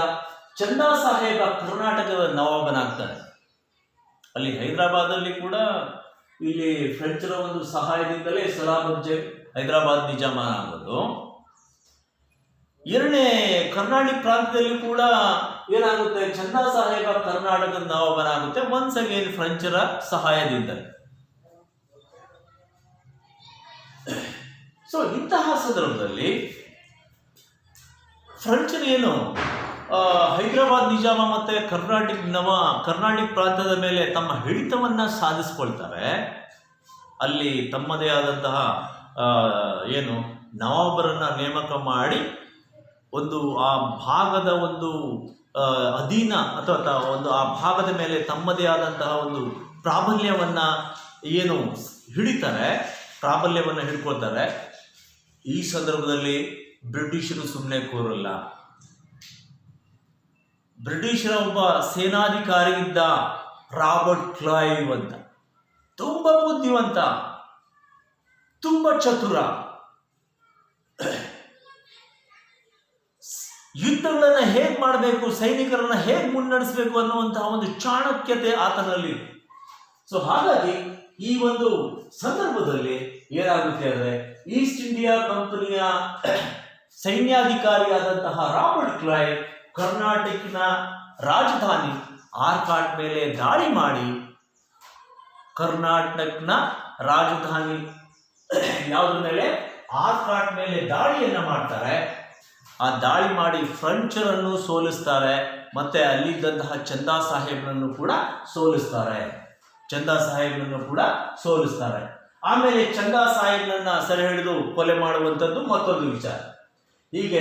ಚಂದಾ ಸಾಹೇಬ ಕರ್ನಾಟಕದ ನವಾಬನಾಗ್ತಾನೆ. ಅಲ್ಲಿ ಹೈದರಾಬಾದಲ್ಲಿ ಕೂಡ ಇಲ್ಲಿ ಫ್ರೆಂಚರ ಒಂದು ಸಹಾಯದಿಂದಲೇ ಸಲಾಬತ್ ಜಂಗ್ ಹೈದರಾಬಾದ್ ನಿಜಾಮನ ಆಗೋದು. ಎರಡನೇ ಕರ್ನಾಟಿಕ್ ಪ್ರಾಂತ್ಯದಲ್ಲಿ ಕೂಡ ಏನಾಗುತ್ತೆ, ಚಂದಾ ಸಾಹೇಬ ಕರ್ನಾಟಕದ ನವಾಬನಾಗುತ್ತೆ, ಒನ್ಸ್ ಅಗೇನ್ ಫ್ರೆಂಚರ ಸಹಾಯದಿಂದ. ಸೊ ಇಂತಹ ಸಂದರ್ಭದಲ್ಲಿ ಫ್ರೆಂಚರೇನು ಹೈದರಾಬಾದ್ ನಿಜಾಮ ಮತ್ತೆ ಕರ್ನಾಟಿಕ್ ಪ್ರಾಂತ್ಯದ ಮೇಲೆ ತಮ್ಮ ಹಿಡಿತವನ್ನ ಸಾಧಿಸ್ಕೊಳ್ತಾರೆ. ಅಲ್ಲಿ ತಮ್ಮದೇ ಆದಂತಹ ನವಾಬರನ್ನ ನೇಮಕ ಮಾಡಿ ಒಂದು ಆ ಭಾಗದ ಒಂದು ಅಧೀನ ಅಥವಾ ಒಂದು ಆ ಭಾಗದ ಮೇಲೆ ತಮ್ಮದೇ ಆದಂತಹ ಒಂದು ಪ್ರಾಬಲ್ಯವನ್ನ ಹಿಡ್ಕೊಳ್ತಾರೆ. ಈ ಸಂದರ್ಭದಲ್ಲಿ ಬ್ರಿಟಿಷರು ಸುಮ್ಮನೆ ಕೂರಲ್ಲ. ಬ್ರಿಟಿಷರ ಒಬ್ಬ ಸೇನಾಧಿಕಾರಿ ಇದ್ದ ರಾಬರ್ಟ್ ಕ್ಲೈವ್ ಅಂತ, ತುಂಬಾ ಬುದ್ಧಿವಂತ, ತುಂಬಾ ಚತುರ, ಯುದ್ಧಗಳನ್ನ ಹೇಗ್ ಮಾಡಬೇಕು, ಸೈನಿಕರನ್ನ ಹೇಗ್ ಮುನ್ನಡೆಸಬೇಕು ಅನ್ನುವಂತಹ ಒಂದು ಚಾಣಕ್ಯತೆ ಆತನಲ್ಲಿ. ಸೊ ಹಾಗಾಗಿ ಈ ಒಂದು ಸಂದರ್ಭದಲ್ಲಿ ಏನಾಗುತ್ತೆ ಅಂದ್ರೆ, ಈಸ್ಟ್ ಇಂಡಿಯಾ ಕಂಪನಿಯ ಸೈನ್ಯಾಧಿಕಾರಿಯಾದಂತಹ ರಾಬರ್ಟ್ ಕ್ಲೈವ್ ಕರ್ನಾಟಕದ ರಾಜಧಾನಿ ಆರ್ಕಾಟ್ ಮೇಲೆ ದಾಳಿ ಮಾಡಿ ಕರ್ನಾಟಕನ ರಾಜಧಾನಿ ಯಾವುದ್ರ ಮೇಲೆ ಆರ್ಕಾಟ್ ಮೇಲೆ ದಾಳಿಯನ್ನ ಮಾಡ್ತಾರೆ. ಆ ದಾಳಿ ಮಾಡಿ ಫ್ರೆಂಚರನ್ನು ಸೋಲಿಸ್ತಾರೆ, ಮತ್ತೆ ಅಲ್ಲಿದ್ದಂತಹ ಚಂದಾ ಸಾಹೇಬ್ರನ್ನು ಕೂಡ ಸೋಲಿಸ್ತಾರೆ. ಆಮೇಲೆ ಚಂದಾ ಸಾಹೇಬ್ರನ್ನ ಸೆರೆ ಹಿಡಿದು ಕೊಲೆ ಮಾಡುವಂಥದ್ದು ಮತ್ತೊಂದು ವಿಚಾರ. ಹೀಗೆ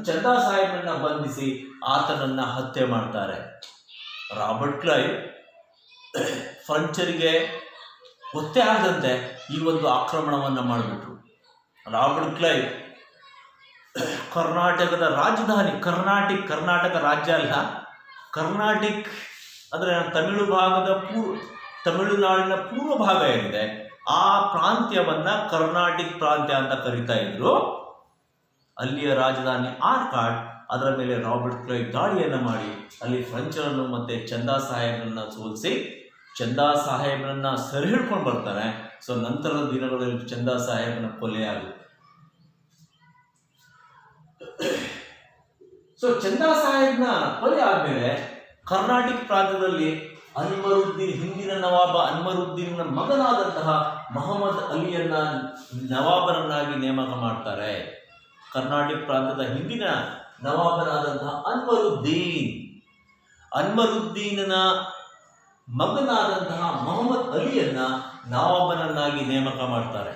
ಚಂದಾ ಸಾಹೇಬ್ರನ್ನ ಬಂಧಿಸಿ ಆತನನ್ನ ಹತ್ಯೆ ಮಾಡ್ತಾರೆ. ರಾಬರ್ಟ್ ಕ್ಲೈವ್ ಫ್ರೆಂಚರಿಗೆ ಗೊತ್ತೇ ಆಗದಂತೆ ಈ ಒಂದು ಆಕ್ರಮಣವನ್ನು ಮಾಡಿಬಿಟ್ರು. ರಾಬರ್ಟ್ ಕ್ಲೈವ್ ಕರ್ನಾಟಕದ ರಾಜಧಾನಿ ಕರ್ನಾಟಕ ರಾಜ್ಯ ಅಲ್ಲ, ಕರ್ನಾಟಿಕ್ ಅಂದರೆ ತಮಿಳುನಾಡಿನ ಪೂರ್ವ ಭಾಗ ಏನಿದೆ ಆ ಪ್ರಾಂತ್ಯವನ್ನ ಕರ್ನಾಟಿಕ್ ಪ್ರಾಂತ್ಯ ಅಂತ ಕರಿತಾ ಇದ್ರು. ಅಲ್ಲಿಯ ರಾಜಧಾನಿ ಆರ್ಕಾಟ್, ಅದರ ಮೇಲೆ ರಾಬರ್ಟ್ ಕ್ಲೈವ್ ದಾಳಿಯನ್ನು ಮಾಡಿ ಅಲ್ಲಿ ಫ್ರೆಂಚರನ್ನು ಮತ್ತೆ ಚಂದಾ ಸಾಹೇಬ್ರನ್ನ ಸೋಲಿಸಿ ಚಂದಾ ಸಾಹೇಬ್ರನ್ನ ಸೆರೆ ಹಿಡ್ಕೊಂಡು ಬರ್ತಾರೆ. ಸೊ ನಂತರದ ದಿನಗಳಲ್ಲಿ ಚಂದಾ ಸಾಹೇಬ್ರನ್ನ ಕೊಲೆಯಾಗುತ್ತೆ. ಸೊ ಚಂದಾ ಸಾಹೇಬ್ನ ಕೊಲೆ ಆದ್ಮೇಲೆ ಕರ್ನಾಟಕ ಪ್ರಾಂತ್ಯದಲ್ಲಿ ಹಿಂದಿನ ನವಾಬ ಅನ್ವರುದ್ದೀನ್ನ ಮಗನಾದಂತಹ ಮೊಹಮ್ಮದ್ ಅಲಿಯನ್ನ ನವಾಬರನ್ನಾಗಿ ನೇಮಕ ಮಾಡ್ತಾರೆ. ಕರ್ನಾಟಕ ಪ್ರಾಂತ್ಯದ ಹಿಂದಿನ ನವಾಬನಾದಂತಹ ಅನ್ವರುದ್ದೀನನ ಮಗನಾದಂತಹ ಮೊಹಮ್ಮದ್ ಅಲಿಯನ್ನ ನವಾಬನನ್ನಾಗಿ ನೇಮಕ ಮಾಡ್ತಾರೆ.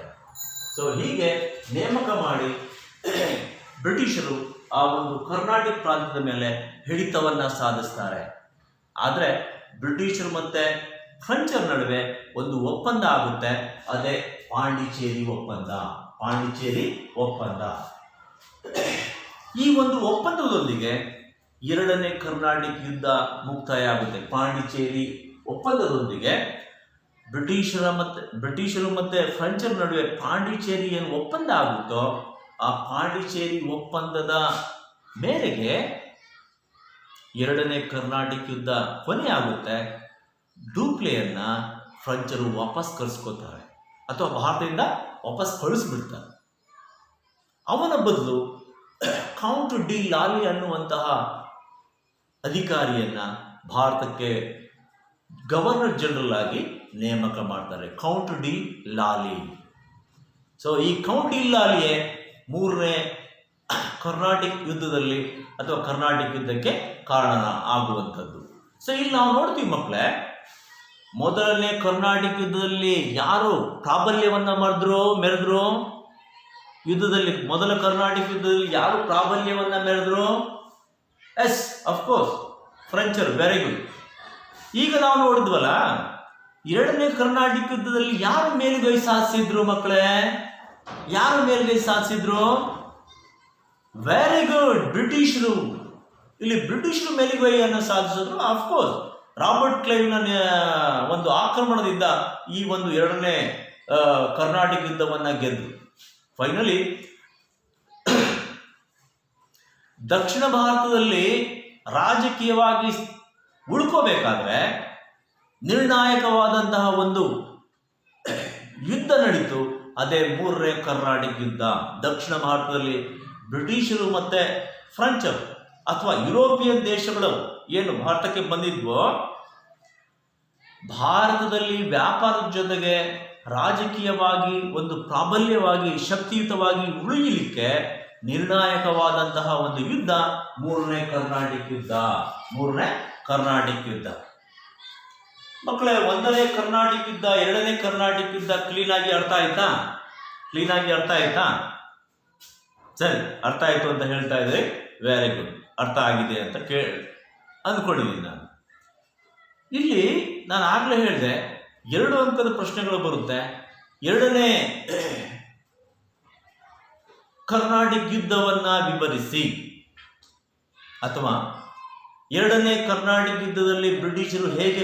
ಸೊ ಹೀಗೆ ನೇಮಕ ಮಾಡಿ ಬ್ರಿಟಿಷರು ಆ ಒಂದು ಕರ್ನಾಟಕ ಪ್ರಾಂತ್ಯದ ಮೇಲೆ ಹಿಡಿತವನ್ನ ಸಾಧಿಸ್ತಾರೆ. ಆದರೆ ಬ್ರಿಟಿಷರು ಮತ್ತೆ ಫ್ರೆಂಚರ ನಡುವೆ ಒಂದು ಒಪ್ಪಂದ ಆಗುತ್ತೆ, ಅದೇ ಪಾಂಡಿಚೇರಿ ಒಪ್ಪಂದ. ಈ ಒಂದು ಒಪ್ಪಂದದೊಂದಿಗೆ ಎರಡನೇ ಕರ್ನಾಟಕ ಯುದ್ಧ ಮುಕ್ತಾಯ ಆಗುತ್ತೆ. ಪಾಂಡಿಚೇರಿ ಒಪ್ಪಂದದೊಂದಿಗೆ ಬ್ರಿಟಿಷರು ಮತ್ತೆ ಫ್ರೆಂಚರ ನಡುವೆ ಪಾಂಡಿಚೇರಿ ಏನು ಒಪ್ಪಂದ ಆಗುತ್ತೋ ಆ ಪಾಂಡಿಚೇರಿ ಒಪ್ಪಂದದ ಮೇರೆಗೆ ಎರಡನೇ ಕರ್ನಾಟಕ ಯುದ್ಧ ಕೊನೆ ಆಗುತ್ತೆ. ಡೂಪ್ಲೆಯನ್ನ ಫ್ರೆಂಚರು ವಾಪಸ್ ಕಳಿಸ್ಕೊತಾರೆ ಅಥವಾ ಭಾರತದಿಂದ ವಾಪಸ್ ಕಳಿಸ್ಬಿಡ್ತಾರೆ. ಅವನ ಬದಲು ಕೌಂಟ್ ಡಿ ಲಾಲಿ ಅನ್ನುವಂತಹ ಅಧಿಕಾರಿಯನ್ನ ಭಾರತಕ್ಕೆ ಗವರ್ನರ್ ಜನರಲ್ ಆಗಿ ನೇಮಕ ಮಾಡ್ತಾರೆ, ಕೌಂಟ್ ಡಿ ಲಾಲಿ. ಸೊ ಈ ಕೌಂಟ್ ಡಿ ಲಾಲಿಯೇ ಮೂರನೇ ಕರ್ನಾಟಕ ಯುದ್ಧದಲ್ಲಿ ಅಥವಾ ಕರ್ನಾಟಕ ಯುದ್ಧಕ್ಕೆ ಕಾರಣ ಆಗುವಂಥದ್ದು. ಸೊ ಇಲ್ಲಿ ನಾವು ನೋಡ್ತೀವಿ ಮಕ್ಕಳೇ, ಮೊದಲನೇ ಕರ್ನಾಟಕ ಯುದ್ಧದಲ್ಲಿ ಯಾರು ಪ್ರಾಬಲ್ಯವನ್ನ ಮೆರೆದ್ರು? ಯುದ್ಧದಲ್ಲಿ ಮೊದಲ ಕರ್ನಾಟಕ ಯುದ್ಧದಲ್ಲಿ ಯಾರು ಪ್ರಾಬಲ್ಯವನ್ನ ಮೆರೆದ್ರು? ಎಸ್, ಅಫ್ಕೋರ್ಸ್ ಫ್ರೆಂಚರು. Very good. ಈಗ ನಾವು ನೋಡಿದ್ವಲ್ಲ, ಎರಡನೇ ಕರ್ನಾಟಕ ಯುದ್ಧದಲ್ಲಿ ಯಾರು ಮೇಲುಗೈ ಸಾಧಿಸಿದ್ರು ಮಕ್ಕಳೇ? ವೆರಿ ಗುಡ್, ಬ್ರಿಟಿಷರು. ಇಲ್ಲಿ ಬ್ರಿಟಿಷರು ಮೇಲುಗೈಯನ್ನು ಸಾಧಿಸಿದ್ರು. ಅಫ್ಕೋರ್ಸ್ ರಾಬರ್ಟ್ ಕ್ಲೈವ್ನ ಒಂದು ಆಕ್ರಮಣದಿಂದ ಈ ಒಂದು ಎರಡನೇ ಕರ್ನಾಟಕ ಯುದ್ಧವನ್ನ ಗೆದ್ದು ಫೈನಲಿ ದಕ್ಷಿಣ ಭಾರತದಲ್ಲಿ ರಾಜಕೀಯವಾಗಿ ಉಳ್ಕೋಬೇಕಾದ್ರೆ ನಿರ್ಣಾಯಕವಾದಂತಹ ಒಂದು ಯುದ್ಧ ನಡೀತು. ಅದೇ ಮೂರನೇ ಕರ್ನಾಟಕ ಯುದ್ಧ. ದಕ್ಷಿಣ ಭಾರತದಲ್ಲಿ ಬ್ರಿಟಿಷರು ಮತ್ತೆ ಫ್ರೆಂಚರು ಅಥವಾ ಯುರೋಪಿಯನ್ ದೇಶಗಳು ಏನು ಭಾರತಕ್ಕೆ ಬಂದಿದ್ವೋ, ಭಾರತದಲ್ಲಿ ವ್ಯಾಪಾರದ ಜೊತೆಗೆ ರಾಜಕೀಯವಾಗಿ ಒಂದು ಪ್ರಾಬಲ್ಯವಾಗಿ ಶಕ್ತಿಯುತವಾಗಿ ಉಳಿಯಲಿಕ್ಕೆ ನಿರ್ಣಾಯಕವಾದಂತಹ ಒಂದು ಯುದ್ಧ ಮೂರನೇ ಕರ್ನಾಟಕ ಯುದ್ಧ. ಮಕ್ಕಳೇ, ಒಂದನೇ ಕರ್ನಾಟಕ ಯುದ್ಧ, ಎರಡನೇ ಕರ್ನಾಟಕ ಯುದ್ಧ ಕ್ಲೀನಾಗಿ ಅರ್ಥ ಆಯ್ತಾ? ಸರಿ, ಅರ್ಥ ಆಯ್ತು ಅಂತ ಹೇಳ್ತಾ ಇದ್ರೆ ವೆರಿ ಗುಡ್, ಅರ್ಥ ಆಗಿದೆ ಅಂತ ಅಂದ್ಕೊಂಡಿದ್ದೀನಿ ನಾನು. ಇಲ್ಲಿ ನಾನು ಆಗ್ಲೇ ಹೇಳಿದೆ 2 ಅಂಕದ ಪ್ರಶ್ನೆಗಳು ಬರುತ್ತೆ. ಎರಡನೇ ಕರ್ನಾಟಕ ಯುದ್ಧವನ್ನ ವಿವರಿಸಿ, ಅಥವಾ ಎರಡನೇ ಕರ್ನಾಟಕ ಯುದ್ಧದಲ್ಲಿ ಬ್ರಿಟಿಷರು ಹೇಗೆ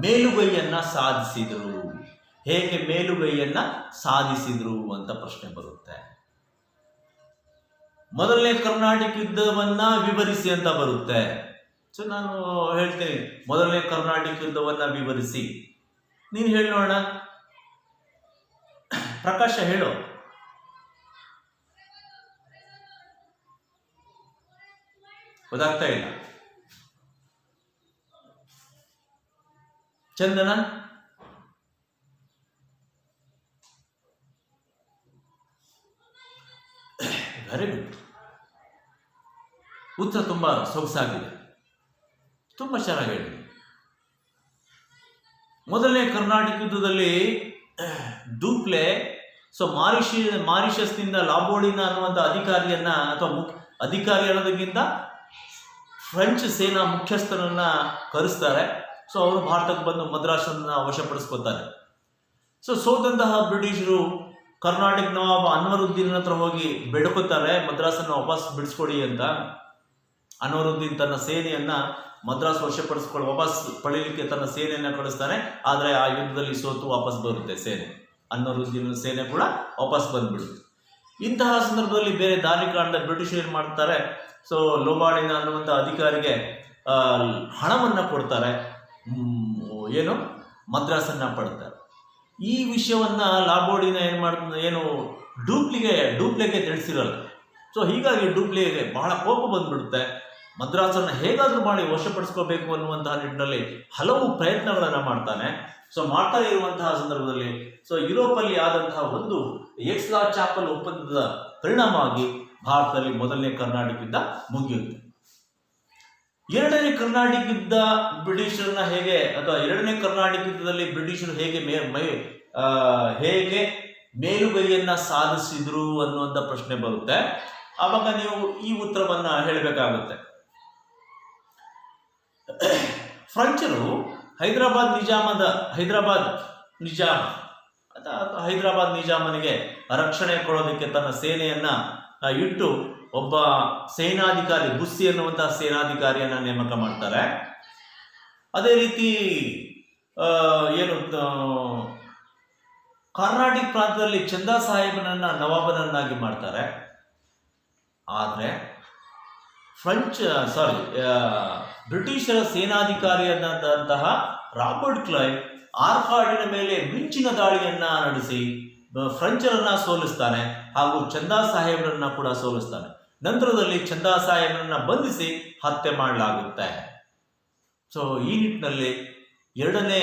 ಮೇಲುಗೈಯನ್ನ ಸಾಧಿಸಿದ್ರು ಅಂತ ಪ್ರಶ್ನೆ ಬರುತ್ತೆ. ಮೊದಲನೇ ಕರ್ನಾಟಕ ಯುದ್ಧವನ್ನ ವಿವರಿಸಿ ಅಂತ ಬರುತ್ತೆ. ಸೊ ನಾನು ಹೇಳ್ತೇನೆ, ಮೊದಲನೇ ಕರ್ನಾಟಕ ಯುದ್ಧವನ್ನ ವಿವರಿಸಿ. ನೀನು ಹೇಳಿ ನೋಡೋಣ, ಪ್ರಕಾಶ ಹೇಳು. ಗೊತ್ತಾಗ್ತಾ ಇಲ್ಲ. ಚಂದನ, ವೆರಿ ಗುಡ್. ಉತ್ತರ ತುಂಬಾ ಸೊಗಸಾಗಿದೆ, ತುಂಬಾ ಚೆನ್ನಾಗಿ ಹೇಳಿದೆ. ಮೊದಲನೇ ಕರ್ನಾಟಕ ಯುದ್ಧದಲ್ಲಿ ಡೂಪ್ಲೆ ಮಾರಿಷಸ್ನಿಂದ ಲಾಬೋಡಿನ ಅನ್ನುವಂಥ ಅಧಿಕಾರಿಯನ್ನ ಅಥವಾ ಅಧಿಕಾರಿ ಅನ್ನೋದಕ್ಕಿಂತ ಫ್ರೆಂಚ್ ಸೇನಾ ಮುಖ್ಯಸ್ಥರನ್ನ ಕರೆಸ್ತಾರೆ. ಸೊ ಅವರು ಭಾರತಕ್ಕೆ ಬಂದು ಮದ್ರಾಸನ್ನ ವಶಪಡಿಸ್ಕೊತಾರೆ. ಸೊ ಸೋತಂತಹ ಬ್ರಿಟಿಷರು ಕರ್ನಾಟಕ ನವಾಬ ಅನ್ವರುದ್ದೀನ್ ಹತ್ರ ಹೋಗಿ ಬೇಡ್ಕೋತಾರೆ, ಮದ್ರಾಸನ್ನು ವಾಪಸ್ ಬಿಡಿಸ್ಕೊಡಿ ಅಂತ. ಅನ್ವರುದ್ದೀನ್ ತನ್ನ ಸೇನೆಯನ್ನ ಮದ್ರಾಸ್ ವಾಪಸ್ ಪಡೀಲಿಕ್ಕೆ ತನ್ನ ಸೇನೆಯನ್ನ ಕಳಿಸ್ತಾನೆ. ಆದರೆ ಆ ಯುದ್ಧದಲ್ಲಿ ಸೋತು ವಾಪಸ್ ಬರುತ್ತೆ ಸೇನೆ. ಅನ್ವರುದ್ದೀನ್ ಸೇನೆ ಕೂಡ ವಾಪಸ್ ಬಂದ್ಬಿಡುತ್ತೆ. ಇಂತಹ ಸಂದರ್ಭದಲ್ಲಿ ಬೇರೆ ದಾರಿ ಕಾಣದ ಬ್ರಿಟಿಷರು ಏನು ಮಾಡ್ತಾರೆ, ಸೊ ಲೋಬಾಡಿನ ಅನ್ನುವಂಥ ಅಧಿಕಾರಿಗೆ ಹಣವನ್ನು ಕೊಡ್ತಾರೆ, ಏನು ಮದ್ರಾಸನ್ನ ಪಡ್ತಾರೆ. ಈ ವಿಷಯವನ್ನ ಲಾಬೋಡಿನ ಏನು ಡೂಪ್ಲೆಗೆ ತಿಳಿಸಿರಲ್ಲ. ಸೊ ಹೀಗಾಗಿ ಡೂಪ್ಲೆಗೆ ಬಹಳ ಕೋಪ ಬಂದ್ಬಿಡುತ್ತೆ. ಮದ್ರಾಸನ್ನು ಹೇಗಾದರೂ ಮಾಡಿ ವಶಪಡಿಸ್ಕೋಬೇಕು ಅನ್ನುವಂತಹ ನಿಟ್ಟಿನಲ್ಲಿ ಹಲವು ಪ್ರಯತ್ನಗಳನ್ನು ಮಾಡ್ತಾನೆ. ಸೊ ಮಾಡ್ತಾ ಇರುವಂತಹ ಸಂದರ್ಭದಲ್ಲಿ ಯುರೋಪಲ್ಲಿ ಆದಂತಹ ಒಂದು ಎಕ್ಸ್ಲಾ ಚಾಪಲ್ ಒಪ್ಪಂದದ ಪರಿಣಾಮವಾಗಿ ಭಾರತದಲ್ಲಿ ಮೊದಲನೇ ಕರ್ನಾಟಕ ಯುದ್ಧ ಮುಗಿಯುತ್ತೆ. ಎರಡನೇ ಕರ್ನಾಟಕ ಯುದ್ಧ ಬ್ರಿಟಿಷರನ್ನ ಹೇಗೆ, ಅಥವಾ ಎರಡನೇ ಕರ್ನಾಟಕ ಯುದ್ಧದಲ್ಲಿ ಬ್ರಿಟಿಷರು ಹೇಗೆ ಮೇಲುಗೈಯನ್ನ ಸಾಧಿಸಿದ್ರು ಅನ್ನುವಂಥ ಪ್ರಶ್ನೆ ಬರುತ್ತೆ. ಆವಾಗ ನೀವು ಈ ಉತ್ತರವನ್ನ ಹೇಳಬೇಕಾಗುತ್ತೆ. ಫ್ರೆಂಚರು ಹೈದರಾಬಾದ್ ನಿಜಾಮನಿಗೆ ರಕ್ಷಣೆ ಕೊಡೋದಕ್ಕೆ ತನ್ನ ಸೇನೆಯನ್ನ ಇಟ್ಟು ಒಬ್ಬ ಸೇನಾಧಿಕಾರಿ, ಬುಸ್ಸಿ ಅನ್ನುವಂತಹ ಸೇನಾಧಿಕಾರಿಯನ್ನ ನೇಮಕ ಮಾಡ್ತಾರೆ. ಅದೇ ರೀತಿ ಕರ್ನಾಟಕ ಪ್ರಾಂತದಲ್ಲಿ ಚಂದಾ ಸಾಹೇಬನನ್ನ ನವಾಬನನ್ನಾಗಿ ಮಾಡ್ತಾರೆ. ಆದರೆ ಬ್ರಿಟಿಷರ ಸೇನಾಧಿಕಾರಿಯಾದಂತಹ ರಾಬರ್ಟ್ ಕ್ಲೈವ್ ಆರ್ಕಾಡಿನ ಮೇಲೆ ಮಿಂಚಿನ ದಾಳಿಯನ್ನ ನಡೆಸಿ ಫ್ರೆಂಚರನ್ನ ಸೋಲಿಸ್ತಾನೆ, ಹಾಗೂ ಚಂದಾ ಸಾಹೇಬರನ್ನ ಕೂಡ ಸೋಲಿಸ್ತಾನೆ. ನಂತರದಲ್ಲಿ ಚಂದಾ ಸಾಹೇಬರನ್ನ ಬಂಧಿಸಿ ಹತ್ಯೆ ಮಾಡಲಾಗುತ್ತೆ. ಸೊ ಈ ನಿಟ್ಟಿನಲ್ಲಿ ಎರಡನೇ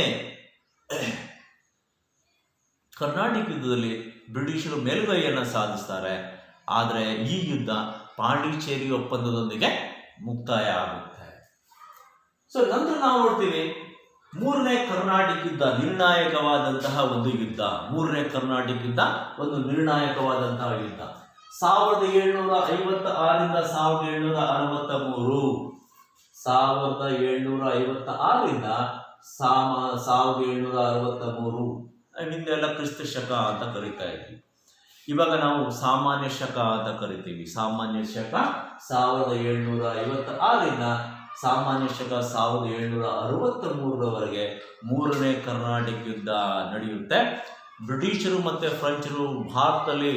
ಕರ್ನಾಟಕ ಯುದ್ಧದಲ್ಲಿ ಬ್ರಿಟಿಷರು ಮೇಲುಗೈಯನ್ನು ಸಾಧಿಸ್ತಾರೆ. ಆದರೆ ಈ ಯುದ್ಧ ಪಾಂಡಿಚೇರಿ ಒಪ್ಪಂದದೊಂದಿಗೆ ಮುಕ್ತಾಯ ಆಗುತ್ತೆ. ಸೊ ನಂತರ ನಾವು ನೋಡ್ತೀವಿ ಮೂರನೇ ಕರ್ನಾಟಕ ಯುದ್ಧ, ನಿರ್ಣಾಯಕವಾದಂತಹ ಒಂದು ಯುದ್ಧ. ಮೂರನೇ ಕರ್ನಾಟಕ ಯುದ್ಧ ಒಂದು ನಿರ್ಣಾಯಕವಾದಂತಹ ಯುದ್ಧ. 1756ರಿಂದ 1763, 1756ರಿಂದ 1763. ಹಿಂದೆಲ್ಲ ಕ್ರಿಸ್ತ ಶಕ ಅಂತ ಕರಿತಾ ಇದ್ವಿ, ಇವಾಗ ನಾವು ಸಾಮಾನ್ಯ ಶಕ ಅಂತ ಕರಿತೀವಿ. ಸಾಮಾನ್ಯ ಶಕ 1756ರಿಂದ ಸಾಮಾನ್ಯ ಶಕ 1763ರವರೆಗೆ ಮೂರನೇ ಕರ್ನಾಟಕ ಯುದ್ಧ ನಡೆಯುತ್ತೆ. ಬ್ರಿಟಿಷರು ಮತ್ತು ಫ್ರೆಂಚರು ಭಾರತದಲ್ಲಿ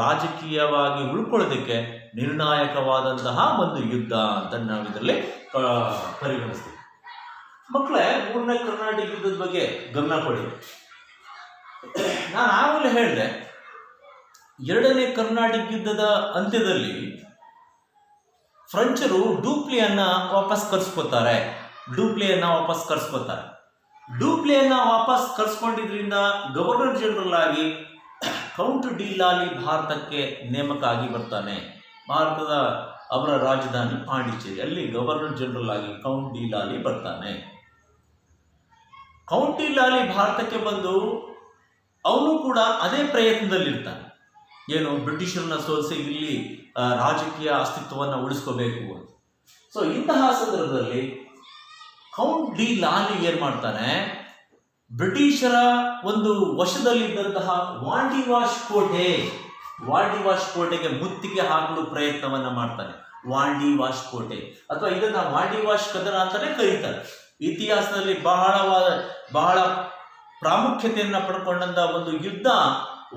ರಾಜಕೀಯವಾಗಿ ಉಳ್ಕೊಳ್ಳೋದಕ್ಕೆ ನಿರ್ಣಾಯಕವಾದಂತಹ ಒಂದು ಯುದ್ಧ ಅಂತ ನಾವು ಇದರಲ್ಲಿ ಪರಿಗಣಿಸ್ತೀವಿ. ಮಕ್ಕಳೇ, ಮೂರನೇ ಕರ್ನಾಟಕ ಯುದ್ಧದ ಬಗ್ಗೆ ಗಮನ ಕೊಡಿ. ನಾನು ಆವಾಗಲೇ ಹೇಳಿದೆ, ಎರಡನೇ ಕರ್ನಾಟಕ ಯುದ್ಧದ ಅಂತ್ಯದಲ್ಲಿ ಫ್ರೆಂಚರು ಡೂಪ್ಲೆಯನ್ನ ವಾಪಸ್ ಕರ್ಸ್ಕೊತಾರೆ. ಡೂಪ್ಲೆಯನ್ನ ವಾಪಸ್ ಕರ್ಸ್ಕೊಂಡಿದ್ರಿಂದ ಗವರ್ನರ್ ಜನರಲ್ ಆಗಿ ಕೌಂಟ್ ಡಿ ಲಾಲಿ ಭಾರತಕ್ಕೆ ನೇಮಕ ಆಗಿ ಬರ್ತಾನೆ. ಭಾರತದ ಅವರ ರಾಜಧಾನಿ ಪಾಂಡಿಚೇರಿ, ಅಲ್ಲಿ ಗವರ್ನರ್ ಜನರಲ್ ಆಗಿ ಕೌಂಟ್ ಡಿ ಲಾಲಿ ಬರ್ತಾನೆ. ಕೌಂಟ್ ಡಿ ಲಾಲಿ ಭಾರತಕ್ಕೆ ಬಂದು ಅವನು ಕೂಡ ಅದೇ ಪ್ರಯತ್ನದಲ್ಲಿರ್ತಾನೆ, ಏನು ಬ್ರಿಟಿಷರನ್ನ ಸೋಲಿಸಿ ಇಲ್ಲಿ ರಾಜಕೀಯ ಅಸ್ತಿತ್ವವನ್ನು ಉಳಿಸ್ಕೋಬೇಕು ಅಂತ. ಸೊ ಇಂತಹ ಸಂದರ್ಭದಲ್ಲಿ ಕೌಂಟ್ ಡಿ ಲಾಲಿ ಏನ್ ಮಾಡ್ತಾನೆ, ಬ್ರಿಟಿಷರ ಒಂದು ವಶದಲ್ಲಿದ್ದಂತಹ ವಾಂಡಿವಾಶ್ ಕೋಟೆಗೆ ಮುತ್ತಿಗೆ ಹಾಕಲು ಪ್ರಯತ್ನವನ್ನ ಮಾಡ್ತಾನೆ. ವಾಂಡಿವಾಶ್ ಕೋಟೆ ಅಥವಾ ಇದನ್ನ ವಾಂಡಿವಾಶ್ ಕದನ ಅಂತಾನೆ ಕರೀತಾರೆ. ಇತಿಹಾಸದಲ್ಲಿ ಬಹಳ ಪ್ರಾಮುಖ್ಯತೆಯನ್ನ ಪಡ್ಕೊಂಡಂತಹ ಒಂದು ಯುದ್ಧ